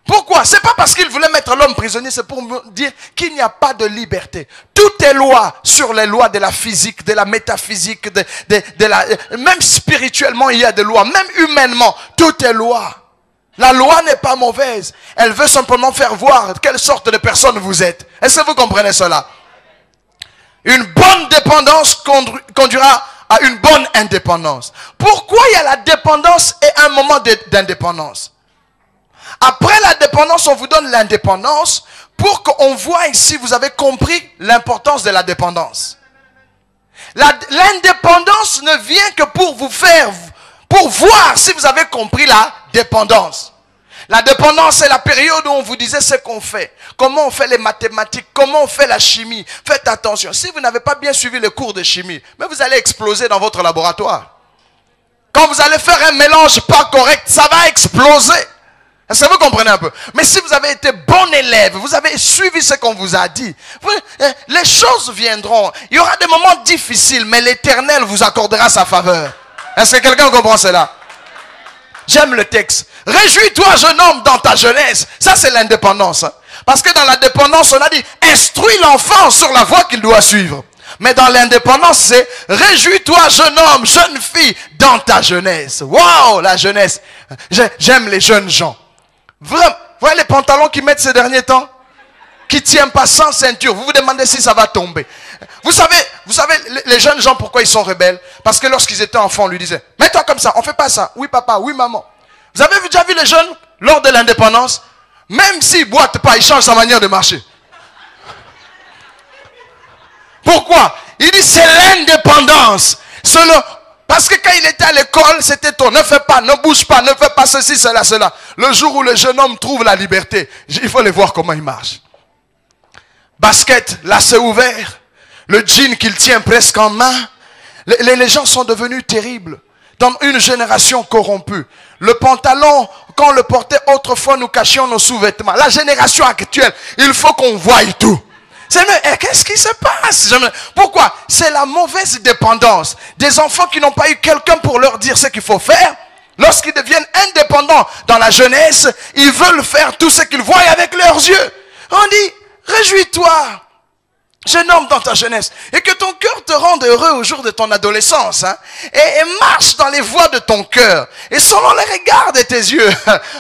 pourquoi? C'est pas parce qu'il voulait mettre l'homme prisonnier, c'est pour me dire qu'il n'y a pas de liberté. Tout est loi sur les lois de la physique, de la métaphysique, même spirituellement il y a des lois, même humainement, tout est loi. La loi n'est pas mauvaise, elle veut simplement faire voir quelle sorte de personne vous êtes. Est-ce que vous comprenez cela? Une bonne dépendance conduira à une bonne indépendance. Pourquoi il y a la dépendance et un moment d'indépendance? Après la dépendance, on vous donne l'indépendance pour qu'on voit ici, vous avez compris l'importance de la dépendance. L'indépendance ne vient que pour vous faire, pour voir si vous avez compris la dépendance. La dépendance, c'est la période où on vous disait ce qu'on fait. Comment on fait les mathématiques, comment on fait la chimie. Faites attention, si vous n'avez pas bien suivi les cours de chimie, mais vous allez exploser dans votre laboratoire. Quand vous allez faire un mélange pas correct, ça va exploser. Est-ce que vous comprenez un peu? Mais si vous avez été bon élève, vous avez suivi ce qu'on vous a dit, les choses viendront. Il y aura des moments difficiles, mais l'Éternel vous accordera sa faveur. Est-ce que quelqu'un comprend cela? J'aime le texte. Réjouis-toi, jeune homme, dans ta jeunesse. Ça, c'est l'indépendance. Parce que dans la dépendance, on a dit, instruis l'enfant sur la voie qu'il doit suivre. Mais dans l'indépendance, c'est réjouis-toi, jeune homme, jeune fille, dans ta jeunesse. Waouh, la jeunesse. J'aime les jeunes gens. Vraiment, vous voyez les pantalons qu'ils mettent ces derniers temps? Qui ne tiennent pas sans ceinture. Vous vous demandez si ça va tomber. Vous savez, les jeunes gens, pourquoi ils sont rebelles? Parce que lorsqu'ils étaient enfants, on lui disait, mets-toi comme ça, on ne fait pas ça. Oui papa, oui maman. Vous avez déjà vu les jeunes, lors de l'indépendance, même s'ils ne boitent pas, ils changent sa manière de marcher. Pourquoi? Il dit, c'est l'indépendance. Parce que quand il était à l'école, c'était ton ne fais pas, ne bouge pas, ne fais pas ceci, cela, cela. Le jour où le jeune homme trouve la liberté, il faut les voir comment il marche. Basket, lacet ouvert, le jean qu'il tient presque en main. Les gens sont devenus terribles. Dans une génération corrompue. Le pantalon, quand on le portait autrefois, nous cachions nos sous-vêtements. La génération actuelle, il faut qu'on voie tout. Qu'est-ce qui se passe? Pourquoi? C'est la mauvaise dépendance. Des enfants qui n'ont pas eu quelqu'un pour leur dire ce qu'il faut faire. Lorsqu'ils deviennent indépendants dans la jeunesse, ils veulent faire tout ce qu'ils voient avec leurs yeux. On dit, réjouis-toi. jeune homme dans ta jeunesse, et que ton cœur te rende heureux au jour de ton adolescence, hein, et marche dans les voies de ton cœur, et selon les regards de tes yeux,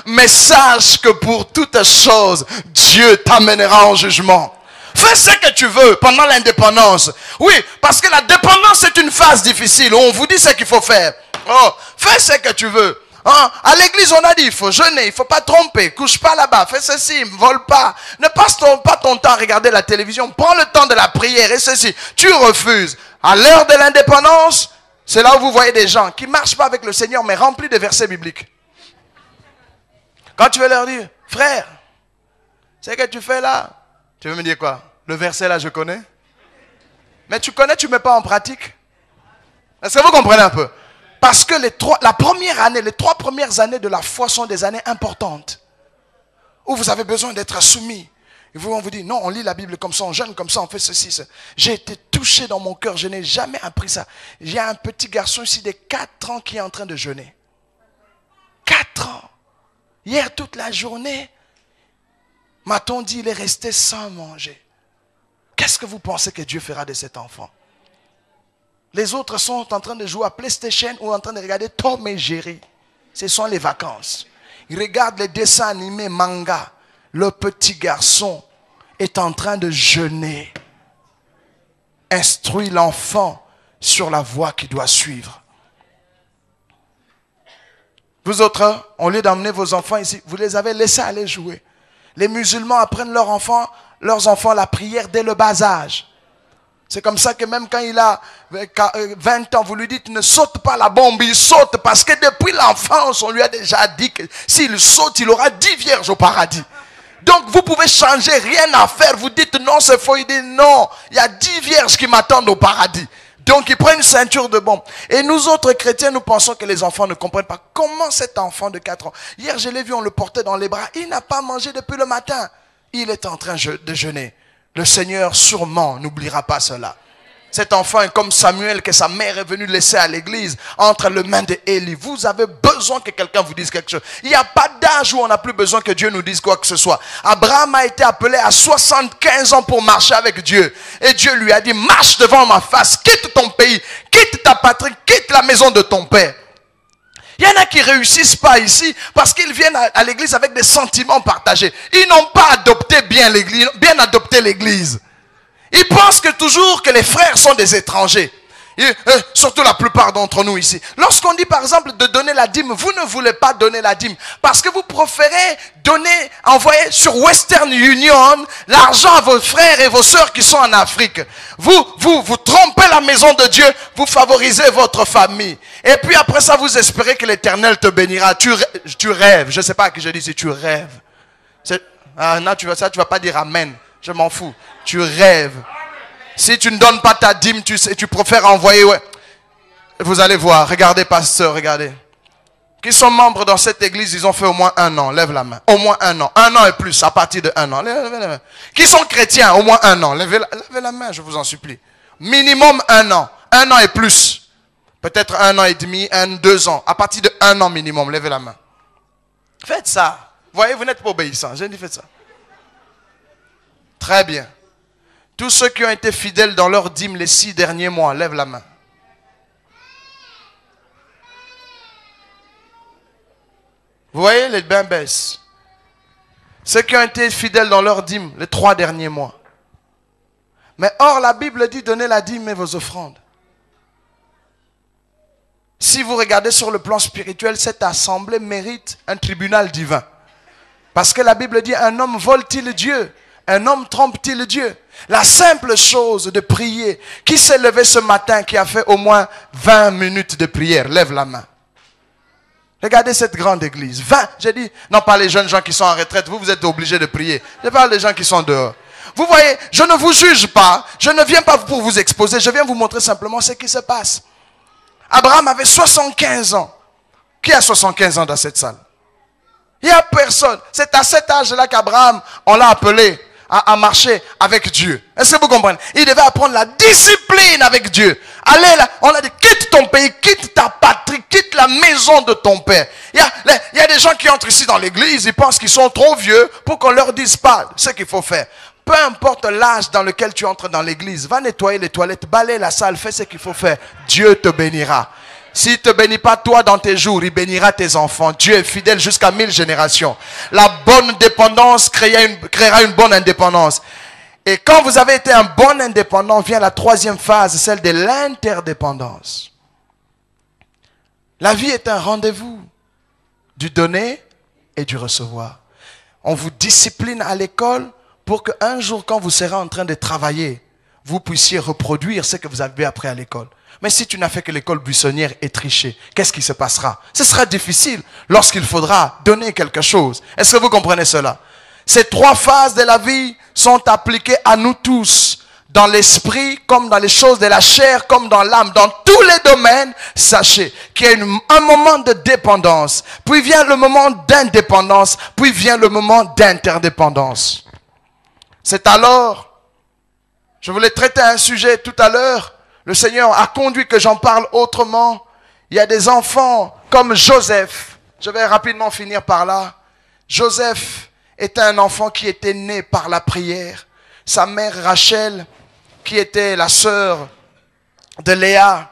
mais sache que pour toutes choses, Dieu t'amènera en jugement. Fais ce que tu veux pendant l'indépendance. Oui, parce que la dépendance est une phase difficile où on vous dit ce qu'il faut faire. Oh, fais ce que tu veux. Hein? À l'église, on a dit, il faut jeûner, il ne faut pas tromper, couche pas là-bas, fais ceci, vole pas. Ne passe pas ton temps à regarder la télévision, prends le temps de la prière et ceci. Tu refuses. À l'heure de l'indépendance, c'est là où vous voyez des gens qui ne marchent pas avec le Seigneur, mais remplis de versets bibliques. Quand tu veux leur dire, frère, c'est que tu fais là. Tu veux me dire quoi? Le verset là, je connais. Mais tu connais, tu ne mets pas en pratique. Est-ce que vous comprenez un peu? Parce que les trois premières années de la foi sont des années importantes. Où vous avez besoin d'être soumis. Et on vous dit, non, on lit la Bible comme ça, on jeûne comme ça, on fait ceci. J'ai été touché dans mon cœur, je n'ai jamais appris ça. J'ai un petit garçon ici de 4 ans qui est en train de jeûner. 4 ans. Hier, toute la journée, m'a-t-on dit, il est resté sans manger. Qu'est-ce que vous pensez que Dieu fera de cet enfant? Les autres sont en train de jouer à PlayStation ou en train de regarder Tom et Jerry. Ce sont les vacances. Ils regardent les dessins animés, manga. Le petit garçon est en train de jeûner. Instruis l'enfant sur la voie qu'il doit suivre. Vous autres, au lieu d'emmener vos enfants ici, vous les avez laissés aller jouer. Les musulmans apprennent leurs enfants la prière dès le bas âge. C'est comme ça que même quand il a 20 ans, vous lui dites ne saute pas la bombe, il saute parce que depuis l'enfance, on lui a déjà dit que s'il saute, il aura 10 vierges au paradis. Donc vous pouvez changer, rien à faire. Vous dites non, c'est faux. Il dit non, il y a 10 vierges qui m'attendent au paradis. Donc il prend une ceinture de bombe. Et nous autres chrétiens, nous pensons que les enfants ne comprennent pas. Comment cet enfant de 4 ans, hier je l'ai vu, on le portait dans les bras. Il n'a pas mangé depuis le matin. Il est en train de jeûner. Le Seigneur sûrement n'oubliera pas cela. Cet enfant est comme Samuel que sa mère est venue laisser à l'église entre les mains d'Élie. Vous avez besoin que quelqu'un vous dise quelque chose. Il n'y a pas d'âge où on n'a plus besoin que Dieu nous dise quoi que ce soit. Abraham a été appelé à 75 ans pour marcher avec Dieu. Et Dieu lui a dit, marche devant ma face, quitte ton pays, quitte ta patrie, quitte la maison de ton père. Il y en a qui ne réussissent pas ici parce qu'ils viennent à l'église avec des sentiments partagés. Ils n'ont pas adopté bien adopté l'église. Ils pensent toujours que les frères sont des étrangers. Surtout la plupart d'entre nous ici. Lorsqu'on dit par exemple de donner la dîme, vous ne voulez pas donner la dîme parce que vous préférez envoyer sur Western Union l'argent à vos frères et vos sœurs qui sont en Afrique. Vous trompez la maison de Dieu, vous favorisez votre famille. Et puis après ça, vous espérez que l'Éternel te bénira. Tu rêves. Je ne sais pas à qui je dis si tu rêves. Non, tu vas pas dire amen. Je m'en fous. Tu rêves. Si tu ne donnes pas ta dîme, tu préfères envoyer. Ouais. Vous allez voir. Regardez, pasteur, regardez. Qui sont membres dans cette église, ils ont fait au moins 1 an. Lève la main. Au moins 1 an. 1 an et plus, à partir de 1 an. Lèvez la main. Qui sont chrétiens, au moins 1 an. Levez la main, je vous en supplie. Minimum 1 an. 1 an et plus. Peut-être 1 an et demi, 2 ans. À partir de 1 an minimum, levez la main. Faites ça. Vous voyez, vous n'êtes pas obéissant. J'ai dit, faites ça. Très bien. Tous ceux qui ont été fidèles dans leur dîme les 6 derniers mois, lève la main. Vous voyez, les bains baissent. Ceux qui ont été fidèles dans leur dîme les 3 derniers mois. Mais or, la Bible dit donnez la dîme et vos offrandes. Si vous regardez sur le plan spirituel, cette assemblée mérite un tribunal divin. Parce que la Bible dit, un homme vole-t-il Dieu? Un homme trompe-t-il Dieu? La simple chose de prier. Qui s'est levé ce matin, qui a fait au moins 20 minutes de prière? Lève la main. Regardez cette grande église. 20, j'ai dit, non pas les jeunes gens qui sont en retraite, vous êtes obligés de prier. Je parle des gens qui sont dehors. Vous voyez, je ne vous juge pas, je ne viens pas pour vous exposer, je viens vous montrer simplement ce qui se passe. Abraham avait 75 ans. Qui a 75 ans dans cette salle? Il n'y a personne. C'est à cet âge-là qu'Abraham, on l'a appelé à marcher avec Dieu. Est-ce que vous comprenez? Il devait apprendre la discipline avec Dieu. Allez là, on a dit, quitte ton pays, quitte ta patrie, quitte la maison de ton père. Il y a des gens qui entrent ici dans l'église, ils pensent qu'ils sont trop vieux pour qu'on leur dise pas ce qu'il faut faire. Peu importe l'âge dans lequel tu entres dans l'église, va nettoyer les toilettes, balaye la salle, fais ce qu'il faut faire. Dieu te bénira. S'il ne te bénit pas toi dans tes jours, il bénira tes enfants. Dieu est fidèle jusqu'à 1000 générations. La bonne dépendance créera une bonne indépendance. Et quand vous avez été un bon indépendant, vient la troisième phase, celle de l'interdépendance. La vie est un rendez-vous du donner et du recevoir. On vous discipline à l'école pour qu'un jour, quand vous serez en train de travailler, vous puissiez reproduire ce que vous avez appris à l'école. Mais si tu n'as fait que l'école buissonnière et tricher, qu'est-ce qui se passera? Ce sera difficile lorsqu'il faudra donner quelque chose. Est-ce que vous comprenez cela? Ces trois phases de la vie sont appliquées à nous tous, dans l'esprit, comme dans les choses de la chair, comme dans l'âme, dans tous les domaines. Sachez qu'il y a un moment de dépendance, puis vient le moment d'indépendance, puis vient le moment d'interdépendance. C'est alors, je voulais traiter un sujet tout à l'heure, le Seigneur a conduit que j'en parle autrement. Il y a des enfants comme Joseph, je vais rapidement finir par là. Joseph était un enfant qui était né par la prière. Sa mère Rachel, qui était la sœur de Léa,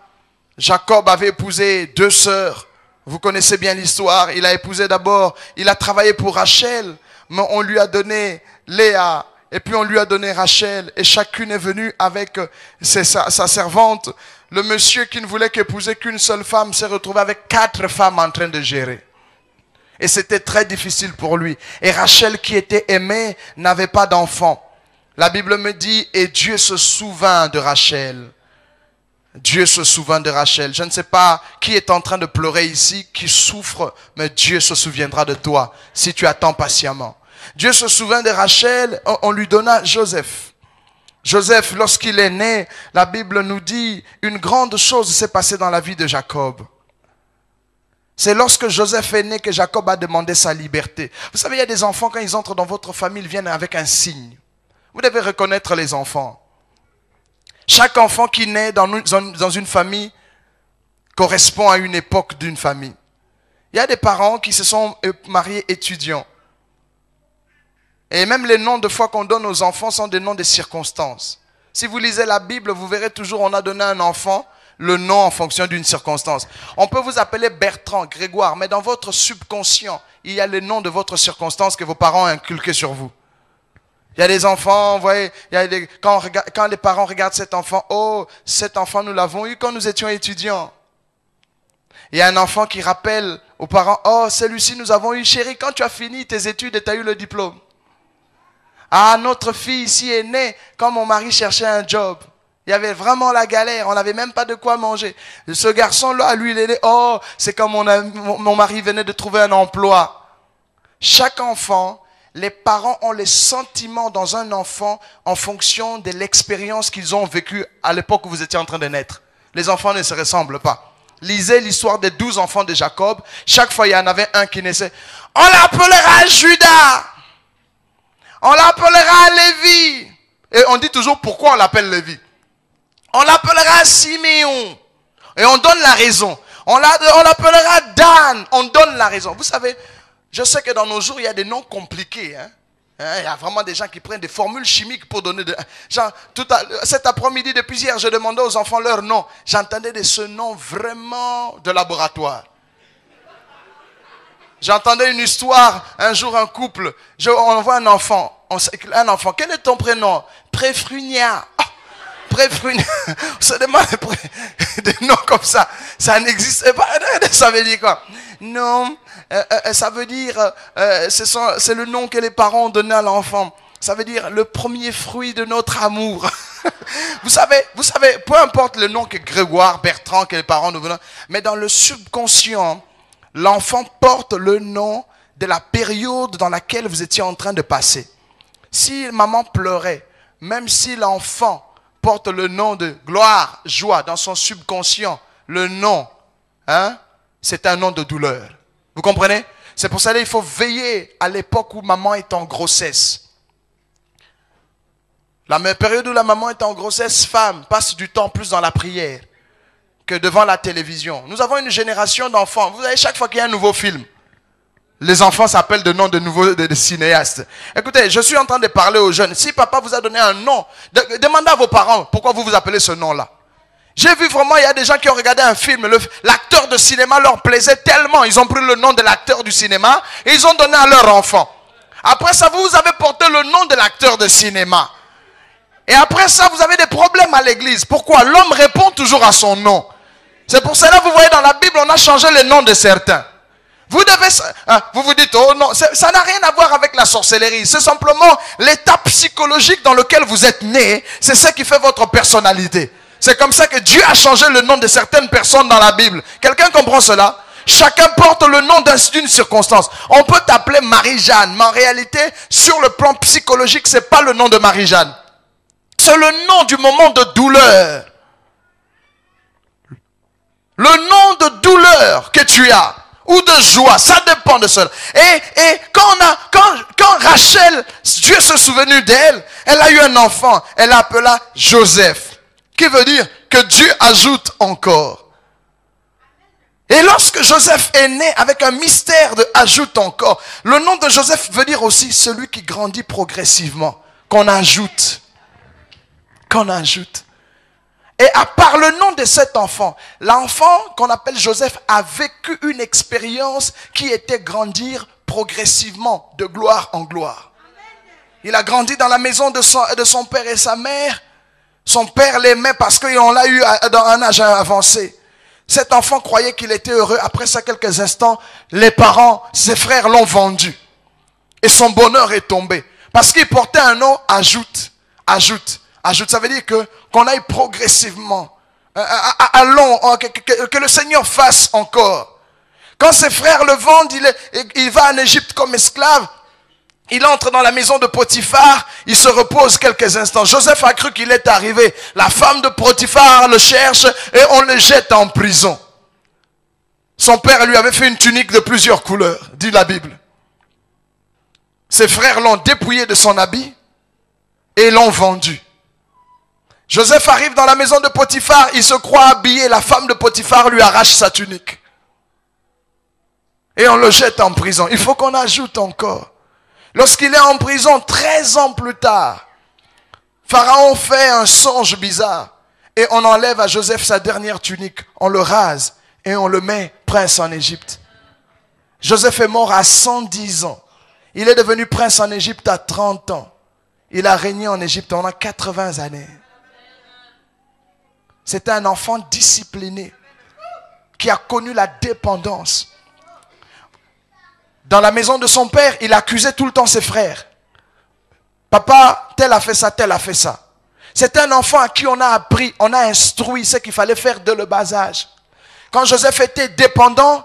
Jacob avait épousé 2 sœurs. Vous connaissez bien l'histoire. Il a épousé d'abord, il a travaillé pour Rachel, mais on lui a donné Léa, et puis on lui a donné Rachel, et chacune est venue avec sa servante. Le monsieur qui ne voulait qu'épouser qu'une seule femme s'est retrouvé avec 4 femmes en train de gérer. Et c'était très difficile pour lui. Et Rachel, qui était aimée, n'avait pas d'enfant. La Bible me dit, et Dieu se souvint de Rachel. Dieu se souvint de Rachel. Je ne sais pas qui est en train de pleurer ici, qui souffre, mais Dieu se souviendra de toi si tu attends patiemment. Dieu se souvint de Rachel, on lui donna Joseph. Joseph, lorsqu'il est né, la Bible nous dit, une grande chose s'est passée dans la vie de Jacob. C'est lorsque Joseph est né que Jacob a demandé sa liberté. Vous savez, il y a des enfants, quand ils entrent dans votre famille, ils viennent avec un signe. Vous devez reconnaître les enfants. Chaque enfant qui naît dans une famille correspond à une époque d'une famille. Il y a des parents qui se sont mariés étudiants. Et même les noms de fois qu'on donne aux enfants sont des noms de circonstances. Si vous lisez la Bible, vous verrez toujours on a donné à un enfant le nom en fonction d'une circonstance. On peut vous appeler Bertrand, Grégoire, mais dans votre subconscient, il y a le nom de votre circonstance que vos parents ont inculqué sur vous. Il y a des enfants, vous voyez, quand les parents regardent cet enfant, oh, cet enfant nous l'avons eu quand nous étions étudiants. Il y a un enfant qui rappelle aux parents, oh, celui-ci nous avons eu, chérie, quand tu as fini tes études et tu as eu le diplôme. Ah, notre fille ici est née quand mon mari cherchait un job. Il y avait vraiment la galère, on n'avait même pas de quoi manger. Ce garçon-là, lui, il est né, oh, c'est quand mon mari venait de trouver un emploi. Chaque enfant, les parents ont les sentiments dans un enfant en fonction de l'expérience qu'ils ont vécue à l'époque où vous étiez en train de naître. Les enfants ne se ressemblent pas. Lisez l'histoire des 12 enfants de Jacob. Chaque fois, il y en avait un qui naissait. On l'appellera Judas. On l'appellera Lévi. Et on dit toujours pourquoi on l'appelle Lévi. On l'appellera Siméon. Et on donne la raison. On l'appellera Dan. On donne la raison. Vous savez, je sais que dans nos jours, il y a des noms compliqués. Il y a vraiment des gens qui prennent des formules chimiques pour donner de... Genre, cet après-midi, depuis hier, je demandais aux enfants leur nom. J'entendais de ce nom vraiment de laboratoire. J'entendais une histoire, un jour un couple, on voit un enfant, quel est ton prénom? Préfrunia. Oh, Préfrunia. On se demande des noms comme ça n'existe pas. Ça veut dire quoi? Non, ça veut dire, c'est le nom que les parents ont donné à l'enfant. Ça veut dire le premier fruit de notre amour. Vous savez, peu importe le nom que Grégoire, Bertrand, que les parents nous donnent, mais dans le subconscient, l'enfant porte le nom de la période dans laquelle vous étiez en train de passer. Si maman pleurait, même si l'enfant porte le nom de gloire, joie, dans son subconscient, le nom, c'est un nom de douleur. Vous comprenez? C'est pour ça qu'il faut veiller à l'époque où maman est en grossesse. La période où la maman est en grossesse, femme, passe du temps plus dans la prière que devant la télévision. Nous avons une génération d'enfants. Vous savez, chaque fois qu'il y a un nouveau film, Les enfants s'appellent de noms de cinéastes. Écoutez, je suis en train de parler aux jeunes. Si papa vous a donné un nom, demandez à vos parents pourquoi vous vous appelez ce nom-là. J'ai vu vraiment, il y a des gens qui ont regardé un film. L'acteur de cinéma leur plaisait tellement. Ils ont pris le nom de l'acteur du cinéma et ils ont donné à leur enfant. Après ça, vous avez porté le nom de l'acteur de cinéma. Et après ça, vous avez des problèmes à l'église. Pourquoi? L'homme répond toujours à son nom. C'est pour cela, vous voyez, dans la Bible, on a changé les noms de certains. Vous vous dites, oh non, ça n'a rien à voir avec la sorcellerie. C'est simplement l'état psychologique dans lequel vous êtes né. C'est ce qui fait votre personnalité. C'est comme ça que Dieu a changé le nom de certaines personnes dans la Bible. Quelqu'un comprend cela? Chacun porte le nom d'une circonstance. On peut t'appeler Marie-Jeanne, mais en réalité, sur le plan psychologique, c'est pas le nom de Marie-Jeanne. C'est le nom du moment de douleur. Le nom de douleur que tu as. Ou de joie, ça dépend de cela. Et quand Rachel, Dieu se souvenu d'elle, elle a eu un enfant, elle l'appela Joseph, qui veut dire que Dieu ajoute encore. Et lorsque Joseph est né avec un mystère de ajoute encore, le nom de Joseph veut dire aussi celui qui grandit progressivement, qu'on ajoute. Qu'on ajoute. Et par le nom de cet enfant, l'enfant qu'on appelle Joseph a vécu une expérience qui était grandir progressivement de gloire en gloire. Il a grandi dans la maison de son père et sa mère. Son père l'aimait parce qu'on l'a eu dans un âge avancé. Cet enfant croyait qu'il était heureux. Après ça, quelques instants, les parents, ses frères l'ont vendu. Et son bonheur est tombé. Parce qu'il portait un nom, ajoute. Ajoute, ça veut dire qu'on aille progressivement. Allons, que le Seigneur fasse encore. Quand ses frères le vendent, il va en Égypte comme esclave. Il entre dans la maison de Potiphar, il se repose quelques instants. Joseph a cru qu'il est arrivé. La femme de Potiphar le cherche et on le jette en prison. Son père lui avait fait une tunique de plusieurs couleurs, dit la Bible. Ses frères l'ont dépouillé de son habit et l'ont vendu. Joseph arrive dans la maison de Potiphar, il se croit habillé, la femme de Potiphar lui arrache sa tunique. Et on le jette en prison. Il faut qu'on ajoute encore. Lorsqu'il est en prison, 13 ans plus tard, Pharaon fait un songe bizarre. Et on enlève à Joseph sa dernière tunique. On le rase et on le met prince en Égypte. Joseph est mort à 110 ans. Il est devenu prince en Égypte à 30 ans. Il a régné en Égypte pendant 80 années. C'était un enfant discipliné qui a connu la dépendance. Dans la maison de son père, il accusait tout le temps ses frères. Papa, tel a fait ça, tel a fait ça. C'était un enfant à qui on a appris, on a instruit ce qu'il fallait faire dès le bas âge. Quand Joseph était dépendant,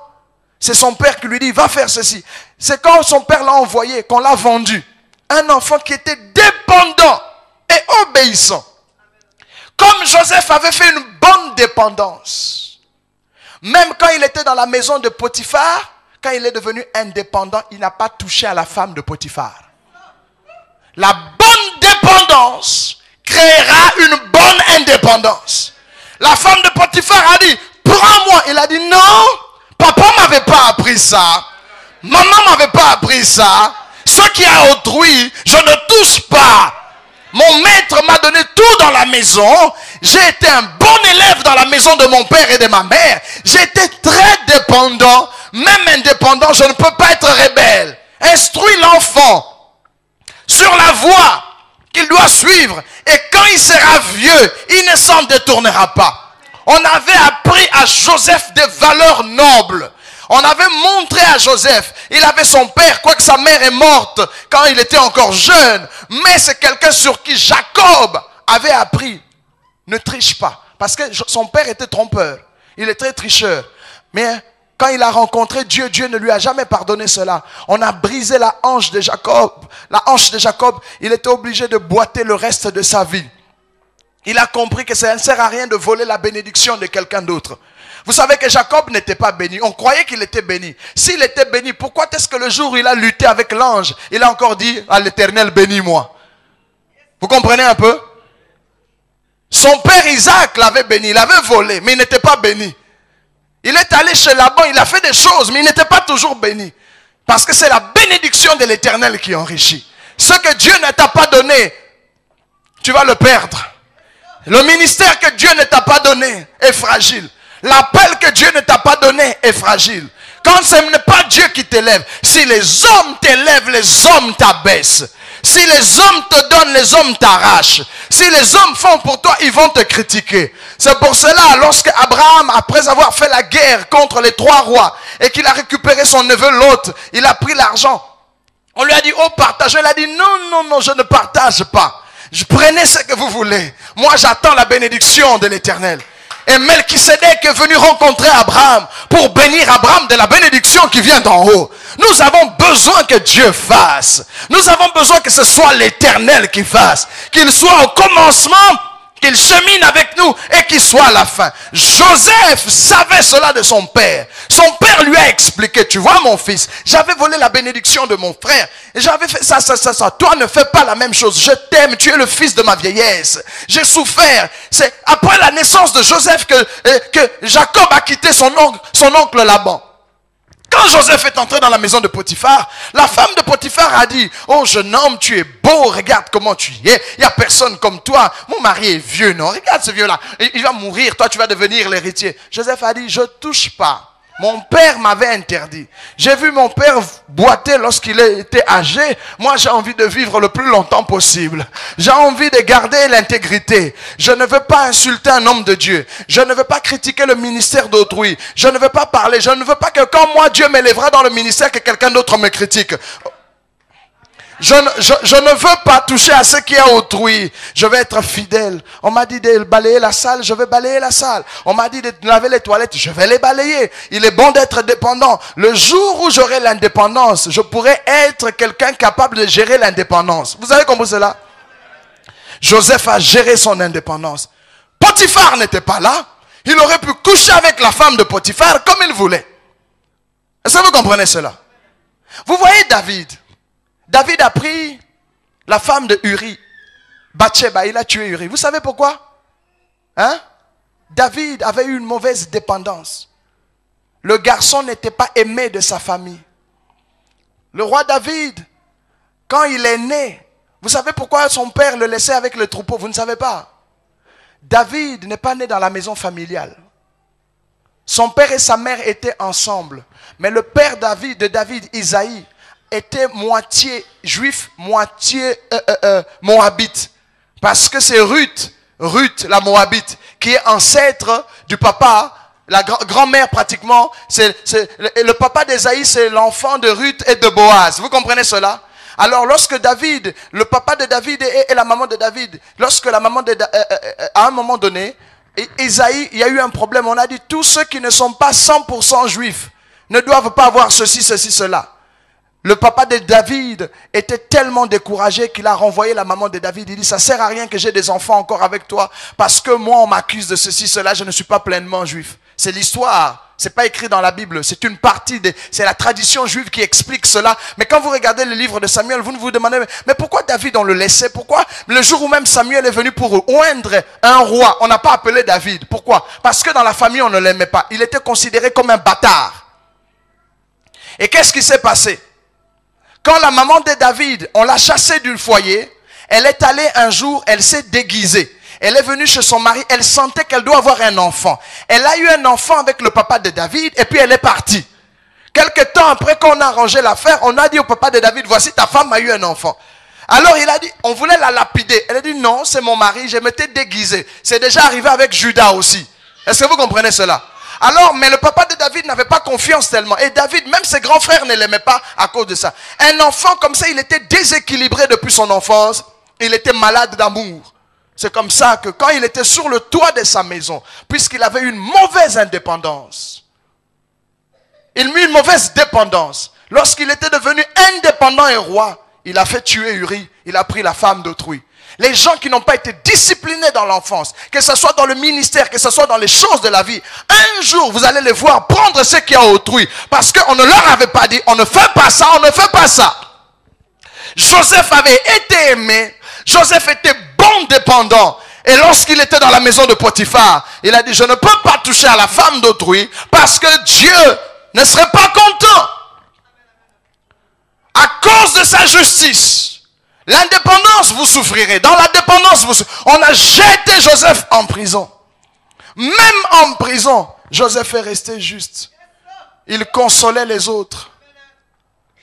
c'est son père qui lui dit, va faire ceci. C'est quand son père l'a envoyé, qu'on l'a vendu. Un enfant qui était dépendant et obéissant. Comme Joseph avait fait une bonne dépendance. Même quand il était dans la maison de Potiphar, quand il est devenu indépendant, il n'a pas touché à la femme de Potiphar. La bonne dépendance créera une bonne indépendance. La femme de Potiphar a dit, prends-moi. Il a dit, non, papa m'avait pas appris ça. Maman m'avait pas appris ça. Ce qui a autrui, je ne touche pas. Mon maître m'a donné tout dans la maison. J'ai été un bon élève dans la maison de mon père et de ma mère. J'ai été très dépendant. Même indépendant, je ne peux pas être rebelle. Instruis l'enfant sur la voie qu'il doit suivre. Et quand il sera vieux, il ne s'en détournera pas. On avait appris à Joseph des valeurs nobles. On avait montré à Joseph, il avait son père, quoique sa mère est morte quand il était encore jeune. Mais c'est quelqu'un sur qui Jacob avait appris. Ne triche pas. Parce que son père était trompeur. Il est très tricheur. Mais quand il a rencontré Dieu, Dieu ne lui a jamais pardonné cela. On a brisé la hanche de Jacob. La hanche de Jacob, il était obligé de boiter le reste de sa vie. Il a compris que ça ne sert à rien de voler la bénédiction de quelqu'un d'autre. Vous savez que Jacob n'était pas béni. On croyait qu'il était béni. S'il était béni, pourquoi est-ce que le jour où il a lutté avec l'ange, il a encore dit à l'Éternel, bénis-moi? Vous comprenez un peu? Son père Isaac l'avait béni. Il avait volé, mais il n'était pas béni. Il est allé chez Laban, il a fait des choses, mais il n'était pas toujours béni. Parce que c'est la bénédiction de l'Éternel qui enrichit. Ce que Dieu ne t'a pas donné, tu vas le perdre. Le ministère que Dieu ne t'a pas donné est fragile. L'appel que Dieu ne t'a pas donné est fragile. Quand ce n'est pas Dieu qui t'élève, si les hommes t'élèvent, les hommes t'abaissent. Si les hommes te donnent, les hommes t'arrachent. Si les hommes font pour toi, ils vont te critiquer. C'est pour cela, lorsque Abraham, après avoir fait la guerre contre les 3 rois, et qu'il a récupéré son neveu Lot, il a pris l'argent. On lui a dit, oh, partagez. Il a dit, non, je ne partage pas. Prenez ce que vous voulez. Moi, j'attends la bénédiction de l'Éternel. Et Melchisédek est venu rencontrer Abraham pour bénir Abraham de la bénédiction qui vient d'en haut. Nous avons besoin que Dieu fasse. Nous avons besoin que ce soit l'Éternel qui fasse. Qu'il soit au commencement, qu'il chemine avec nous et qu'il soit à la fin. Joseph savait cela de son père. Son père lui a expliqué, tu vois mon fils, j'avais volé la bénédiction de mon frère. Et j'avais fait ça. Toi ne fais pas la même chose. Je t'aime, tu es le fils de ma vieillesse. J'ai souffert. C'est après la naissance de Joseph que Jacob a quitté son oncle Laban. Quand Joseph est entré dans la maison de Potiphar, la femme de Potiphar a dit, oh jeune homme, tu es beau, regarde comment tu y es. Il n'y a personne comme toi. Mon mari est vieux, non? Regarde ce vieux-là. Il va mourir, toi tu vas devenir l'héritier. Joseph a dit, je touche pas. Mon père m'avait interdit. J'ai vu mon père boiter lorsqu'il était âgé. Moi, j'ai envie de vivre le plus longtemps possible. J'ai envie de garder l'intégrité. Je ne veux pas insulter un homme de Dieu. Je ne veux pas critiquer le ministère d'autrui. Je ne veux pas parler. Je ne veux pas que quand moi, Dieu m'élèvera dans le ministère, que quelqu'un d'autre me critique. Je ne veux pas toucher à ce qui est autrui. Je vais être fidèle. On m'a dit de balayer la salle, je vais balayer la salle. On m'a dit de laver les toilettes, je vais les balayer. Il est bon d'être dépendant. Le jour où j'aurai l'indépendance, je pourrai être quelqu'un capable de gérer l'indépendance. Vous avez compris cela? Joseph a géré son indépendance. Potiphar n'était pas là. Il aurait pu coucher avec la femme de Potiphar comme il voulait. Est-ce que vous comprenez cela? Vous voyez David. David a pris la femme de Uri, Bathsheba, il a tué Uri. Vous savez pourquoi? David avait eu une mauvaise dépendance. Le garçon n'était pas aimé de sa famille. Le roi David, quand il est né, vous savez pourquoi son père le laissait avec le troupeau? Vous ne savez pas. David n'est pas né dans la maison familiale. Son père et sa mère étaient ensemble. Mais le père de David, Isaïe, était moitié juif, moitié moabite. Parce que c'est Ruth la moabite, qui est ancêtre du papa, la grand-mère pratiquement. Le papa d'Ésaïe, c'est l'enfant de Ruth et de Boaz. Vous comprenez cela? Alors lorsque David, le papa de David et la maman de David, lorsque la maman à un moment donné, Ésaïe, il y a eu un problème. On a dit tous ceux qui ne sont pas 100% juifs ne doivent pas avoir ceci, cela. Le papa de David était tellement découragé qu'il a renvoyé la maman de David. Il dit, ça sert à rien que j'ai des enfants encore avec toi, parce que moi on m'accuse de ceci, cela, je ne suis pas pleinement juif. C'est l'histoire, c'est pas écrit dans la Bible, c'est une partie, c'est la tradition juive qui explique cela. Mais quand vous regardez le livre de Samuel, vous vous demandez, mais pourquoi David on le laissait? Pourquoi le jour où même Samuel est venu pour oindre un roi, on n'a pas appelé David? Pourquoi? Parce que dans la famille on ne l'aimait pas, il était considéré comme un bâtard. Et qu'est-ce qui s'est passé? Quand la maman de David, on l'a chassée du foyer, elle est allée un jour, elle s'est déguisée. Elle est venue chez son mari, elle sentait qu'elle doit avoir un enfant. Elle a eu un enfant avec le papa de David et puis elle est partie. Quelque temps après qu'on a arrangé l'affaire, on a dit au papa de David, voici ta femme a eu un enfant. Alors il a dit, on voulait la lapider. Elle a dit, non, c'est mon mari, je m'étais déguisée. C'est déjà arrivé avec Judas aussi. Est-ce que vous comprenez cela? Alors, mais le papa de David n'avait pas confiance tellement. Et David, même ses grands frères ne l'aimaient pas à cause de ça. Un enfant comme ça, il était déséquilibré depuis son enfance. Il était malade d'amour. C'est comme ça que quand il était sur le toit de sa maison, puisqu'il avait une mauvaise indépendance, il mit une mauvaise dépendance. Lorsqu'il était devenu indépendant et roi, il a fait tuer Uri. Il a pris la femme d'autrui. Les gens qui n'ont pas été disciplinés dans l'enfance, que ce soit dans le ministère, que ce soit dans les choses de la vie, un jour vous allez les voir prendre ce qui est autrui. Parce qu'on ne leur avait pas dit, on ne fait pas ça, on ne fait pas ça. Joseph avait été aimé, Joseph était bon dépendant. Et lorsqu'il était dans la maison de Potiphar, il a dit, je ne peux pas toucher à la femme d'autrui parce que Dieu ne serait pas content. À cause de sa justice, l'indépendance, vous souffrirez. Dans la dépendance, on a jeté Joseph en prison. Même en prison, Joseph est resté juste. Il consolait les autres.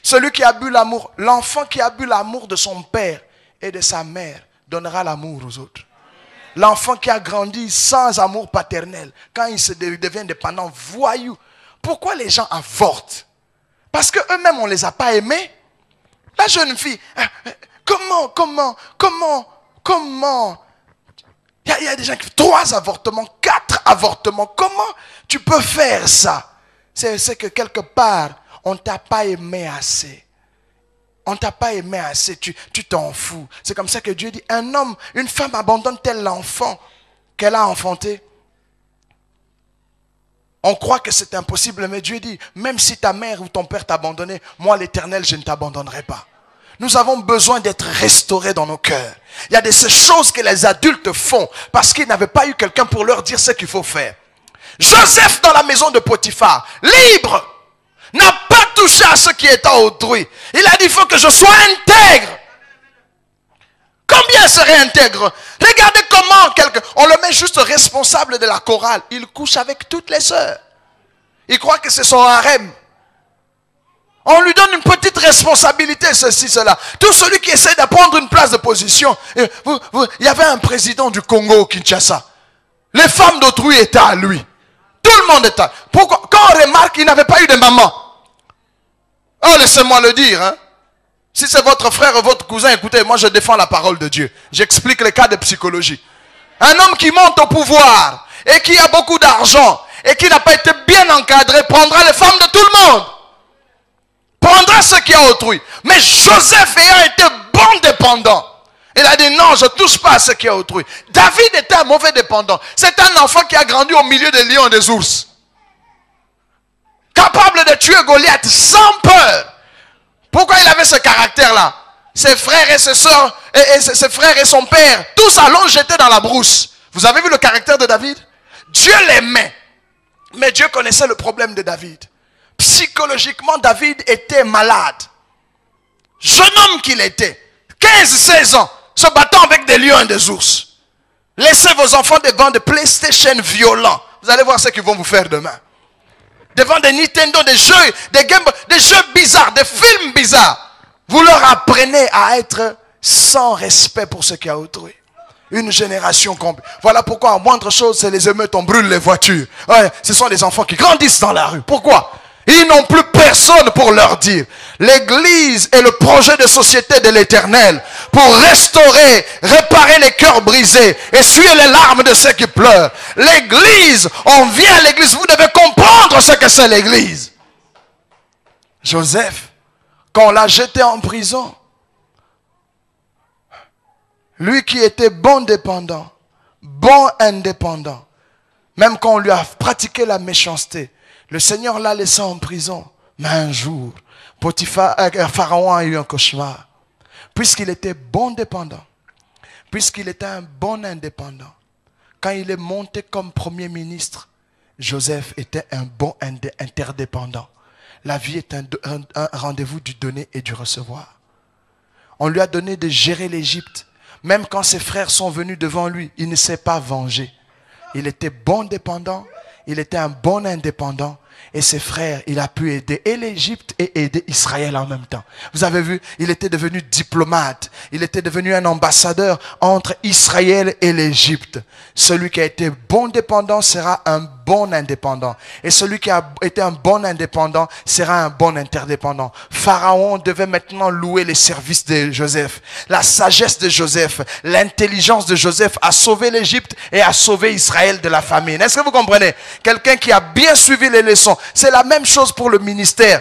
Celui qui a bu l'amour, l'enfant qui a bu l'amour de son père et de sa mère, donnera l'amour aux autres. L'enfant qui a grandi sans amour paternel, quand il devient dépendant, voyou. Pourquoi les gens avortent? Parce qu'eux-mêmes, on ne les a pas aimés. La jeune fille, comment il y a des gens qui font 3 avortements, 4 avortements. Comment tu peux faire ça? C'est que quelque part, on ne t'a pas aimé assez. On ne t'a pas aimé assez, tu t'en fous. C'est comme ça que Dieu dit, un homme, une femme abandonne-t-elle l'enfant qu'elle a enfanté? On croit que c'est impossible, mais Dieu dit, même si ta mère ou ton père t'a abandonné, moi l'Éternel, je ne t'abandonnerai pas. Nous avons besoin d'être restaurés dans nos cœurs. Il y a ces choses que les adultes font parce qu'ils n'avaient pas eu quelqu'un pour leur dire ce qu'il faut faire. Joseph dans la maison de Potiphar, libre, n'a pas touché à ce qui est à autrui. Il a dit, il faut que je sois intègre. Combien serait intègre? Regardez comment on le met juste responsable de la chorale. Il couche avec toutes les sœurs. Il croit que c'est son harem. On lui donne une petite responsabilité, ceci, cela. Tout celui qui essaie de prendre une place de position. Il y avait un président du Congo au Kinshasa. Les femmes d'autrui étaient à lui. Tout le monde était à lui. Pourquoi? Quand on remarque qu'il n'avait pas eu de maman. Oh, laissez-moi le dire. Hein. Si c'est votre frère ou votre cousin, écoutez, moi je défends la parole de Dieu. J'explique les cas de psychologie. Un homme qui monte au pouvoir et qui a beaucoup d'argent et qui n'a pas été bien encadré prendra les femmes de tout le monde. Prendra ce qui est autrui. Mais Joseph ayant été bon dépendant, il a dit non, je ne touche pas à ce qui est autrui. David était un mauvais dépendant. C'est un enfant qui a grandi au milieu des lions et des ours. Capable de tuer Goliath sans peur. Pourquoi il avait ce caractère-là? Ses frères et ses soeurs, ses frères et son père, tous allons jeter dans la brousse. Vous avez vu le caractère de David? Dieu l'aimait. Mais Dieu connaissait le problème de David. Psychologiquement, David était malade. Jeune homme qu'il était. 15-16 ans. Se battant avec des lions et des ours. Laissez vos enfants devant des PlayStation violents. Vous allez voir ce qu'ils vont vous faire demain. Devant des Nintendo, des jeux, des Game Boy, des jeux bizarres, des films bizarres. Vous leur apprenez à être sans respect pour ce qu'il y a autrui. Une génération complète. Voilà pourquoi, en moindre chose, c'est les émeutes, on brûle les voitures. Ouais, ce sont des enfants qui grandissent dans la rue. Pourquoi? Ils n'ont plus personne pour leur dire. L'église est le projet de société de l'Éternel pour restaurer, réparer les cœurs brisés, essuyer les larmes de ceux qui pleurent. L'église, on vient à l'église, vous devez comprendre ce que c'est l'église. Joseph, quand on l'a jeté en prison, lui qui était bon dépendant, bon indépendant, même quand on lui a pratiqué la méchanceté, le Seigneur l'a laissé en prison. Mais un jour, Pharaon a eu un cauchemar. Puisqu'il était bon dépendant, puisqu'il était un bon indépendant, quand il est monté comme premier ministre, Joseph était un bon interdépendant. La vie est un rendez-vous du donner et du recevoir. On lui a donné de gérer l'Égypte. Même quand ses frères sont venus devant lui, il ne s'est pas vengé. Il était bon dépendant. Il était un bon indépendant. Et ses frères, il a pu aider et l'Égypte et aider Israël en même temps. Vous avez vu, il était devenu diplomate. Il était devenu un ambassadeur entre Israël et l'Égypte. Celui qui a été bon dépendant sera un bon indépendant. Et celui qui a été un bon indépendant sera un bon interdépendant. Pharaon devait maintenant louer les services de Joseph. La sagesse de Joseph, l'intelligence de Joseph a sauvé l'Égypte et a sauvé Israël de la famine. Est-ce que vous comprenez? Quelqu'un qui a bien suivi les leçons. C'est la même chose pour le ministère.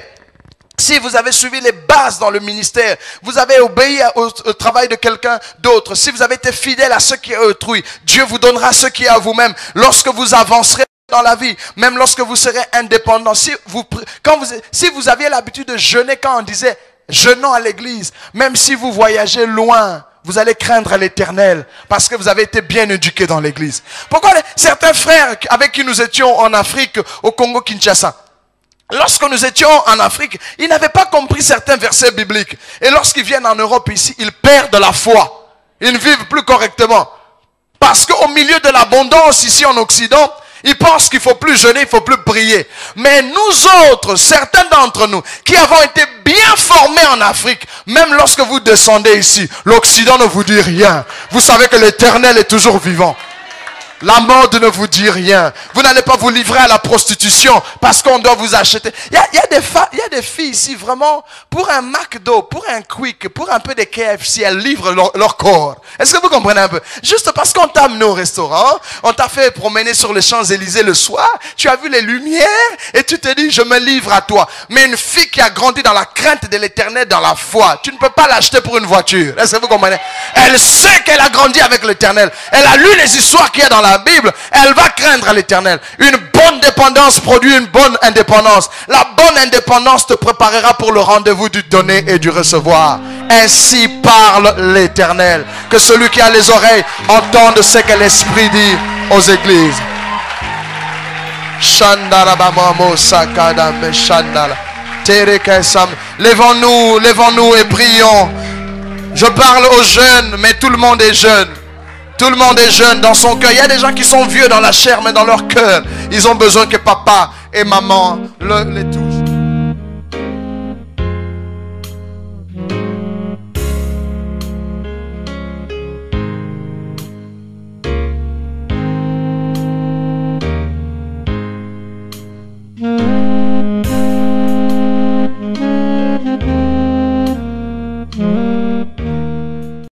Si vous avez suivi les bases dans le ministère, vous avez obéi au travail de quelqu'un d'autre, si vous avez été fidèle à ce qui est autrui, Dieu vous donnera ce qui est à vous-même. Lorsque vous avancerez dans la vie, même lorsque vous serez indépendant, si vous aviez l'habitude de jeûner quand on disait jeûnons à l'église, même si vous voyagez loin, vous allez craindre l'Éternel parce que vous avez été bien éduqués dans l'église. Pourquoi certains frères avec qui nous étions en Afrique, au Congo Kinshasa, Lorsque nous étions en Afrique, ils n'avaient pas compris certains versets bibliques. Et lorsqu'ils viennent en Europe ici, ils perdent la foi. Ils ne vivent plus correctement. Parce qu'au milieu de l'abondance ici en Occident, ils pensent qu'il ne faut plus jeûner, il ne faut plus prier. Mais nous autres, certains d'entre nous, qui avons été bien formés en Afrique, même lorsque vous descendez ici, l'Occident ne vous dit rien. Vous savez que l'Éternel est toujours vivant. La mode ne vous dit rien. Vous n'allez pas vous livrer à la prostitution parce qu'on doit vous acheter. Il y a des filles ici, vraiment, pour un McDo, pour un Quick, pour un peu de KFC, elles livrent leur corps. Est-ce que vous comprenez un peu? Juste parce qu'on t'a amené au restaurant, on t'a fait promener sur les Champs-Élysées le soir, tu as vu les lumières et tu te dis, je me livre à toi. Mais une fille qui a grandi dans la crainte de l'Éternel, dans la foi, tu ne peux pas l'acheter pour une voiture. Est-ce que vous comprenez? Elle sait qu'elle a grandi avec l'Éternel. Elle a lu les histoires qu'il y a dans la Bible, elle va craindre l'Éternel. Une bonne dépendance produit une bonne indépendance. La bonne indépendance te préparera pour le rendez-vous du donner et du recevoir. Ainsi parle l'Éternel. Que celui qui a les oreilles entende ce que l'Esprit dit aux églises. Lèvons-nous et prions. Je parle aux jeunes, mais tout le monde est jeune. Tout le monde est jeune dans son cœur. Il y a des gens qui sont vieux dans la chair, mais dans leur cœur, ils ont besoin que papa et maman les touchent.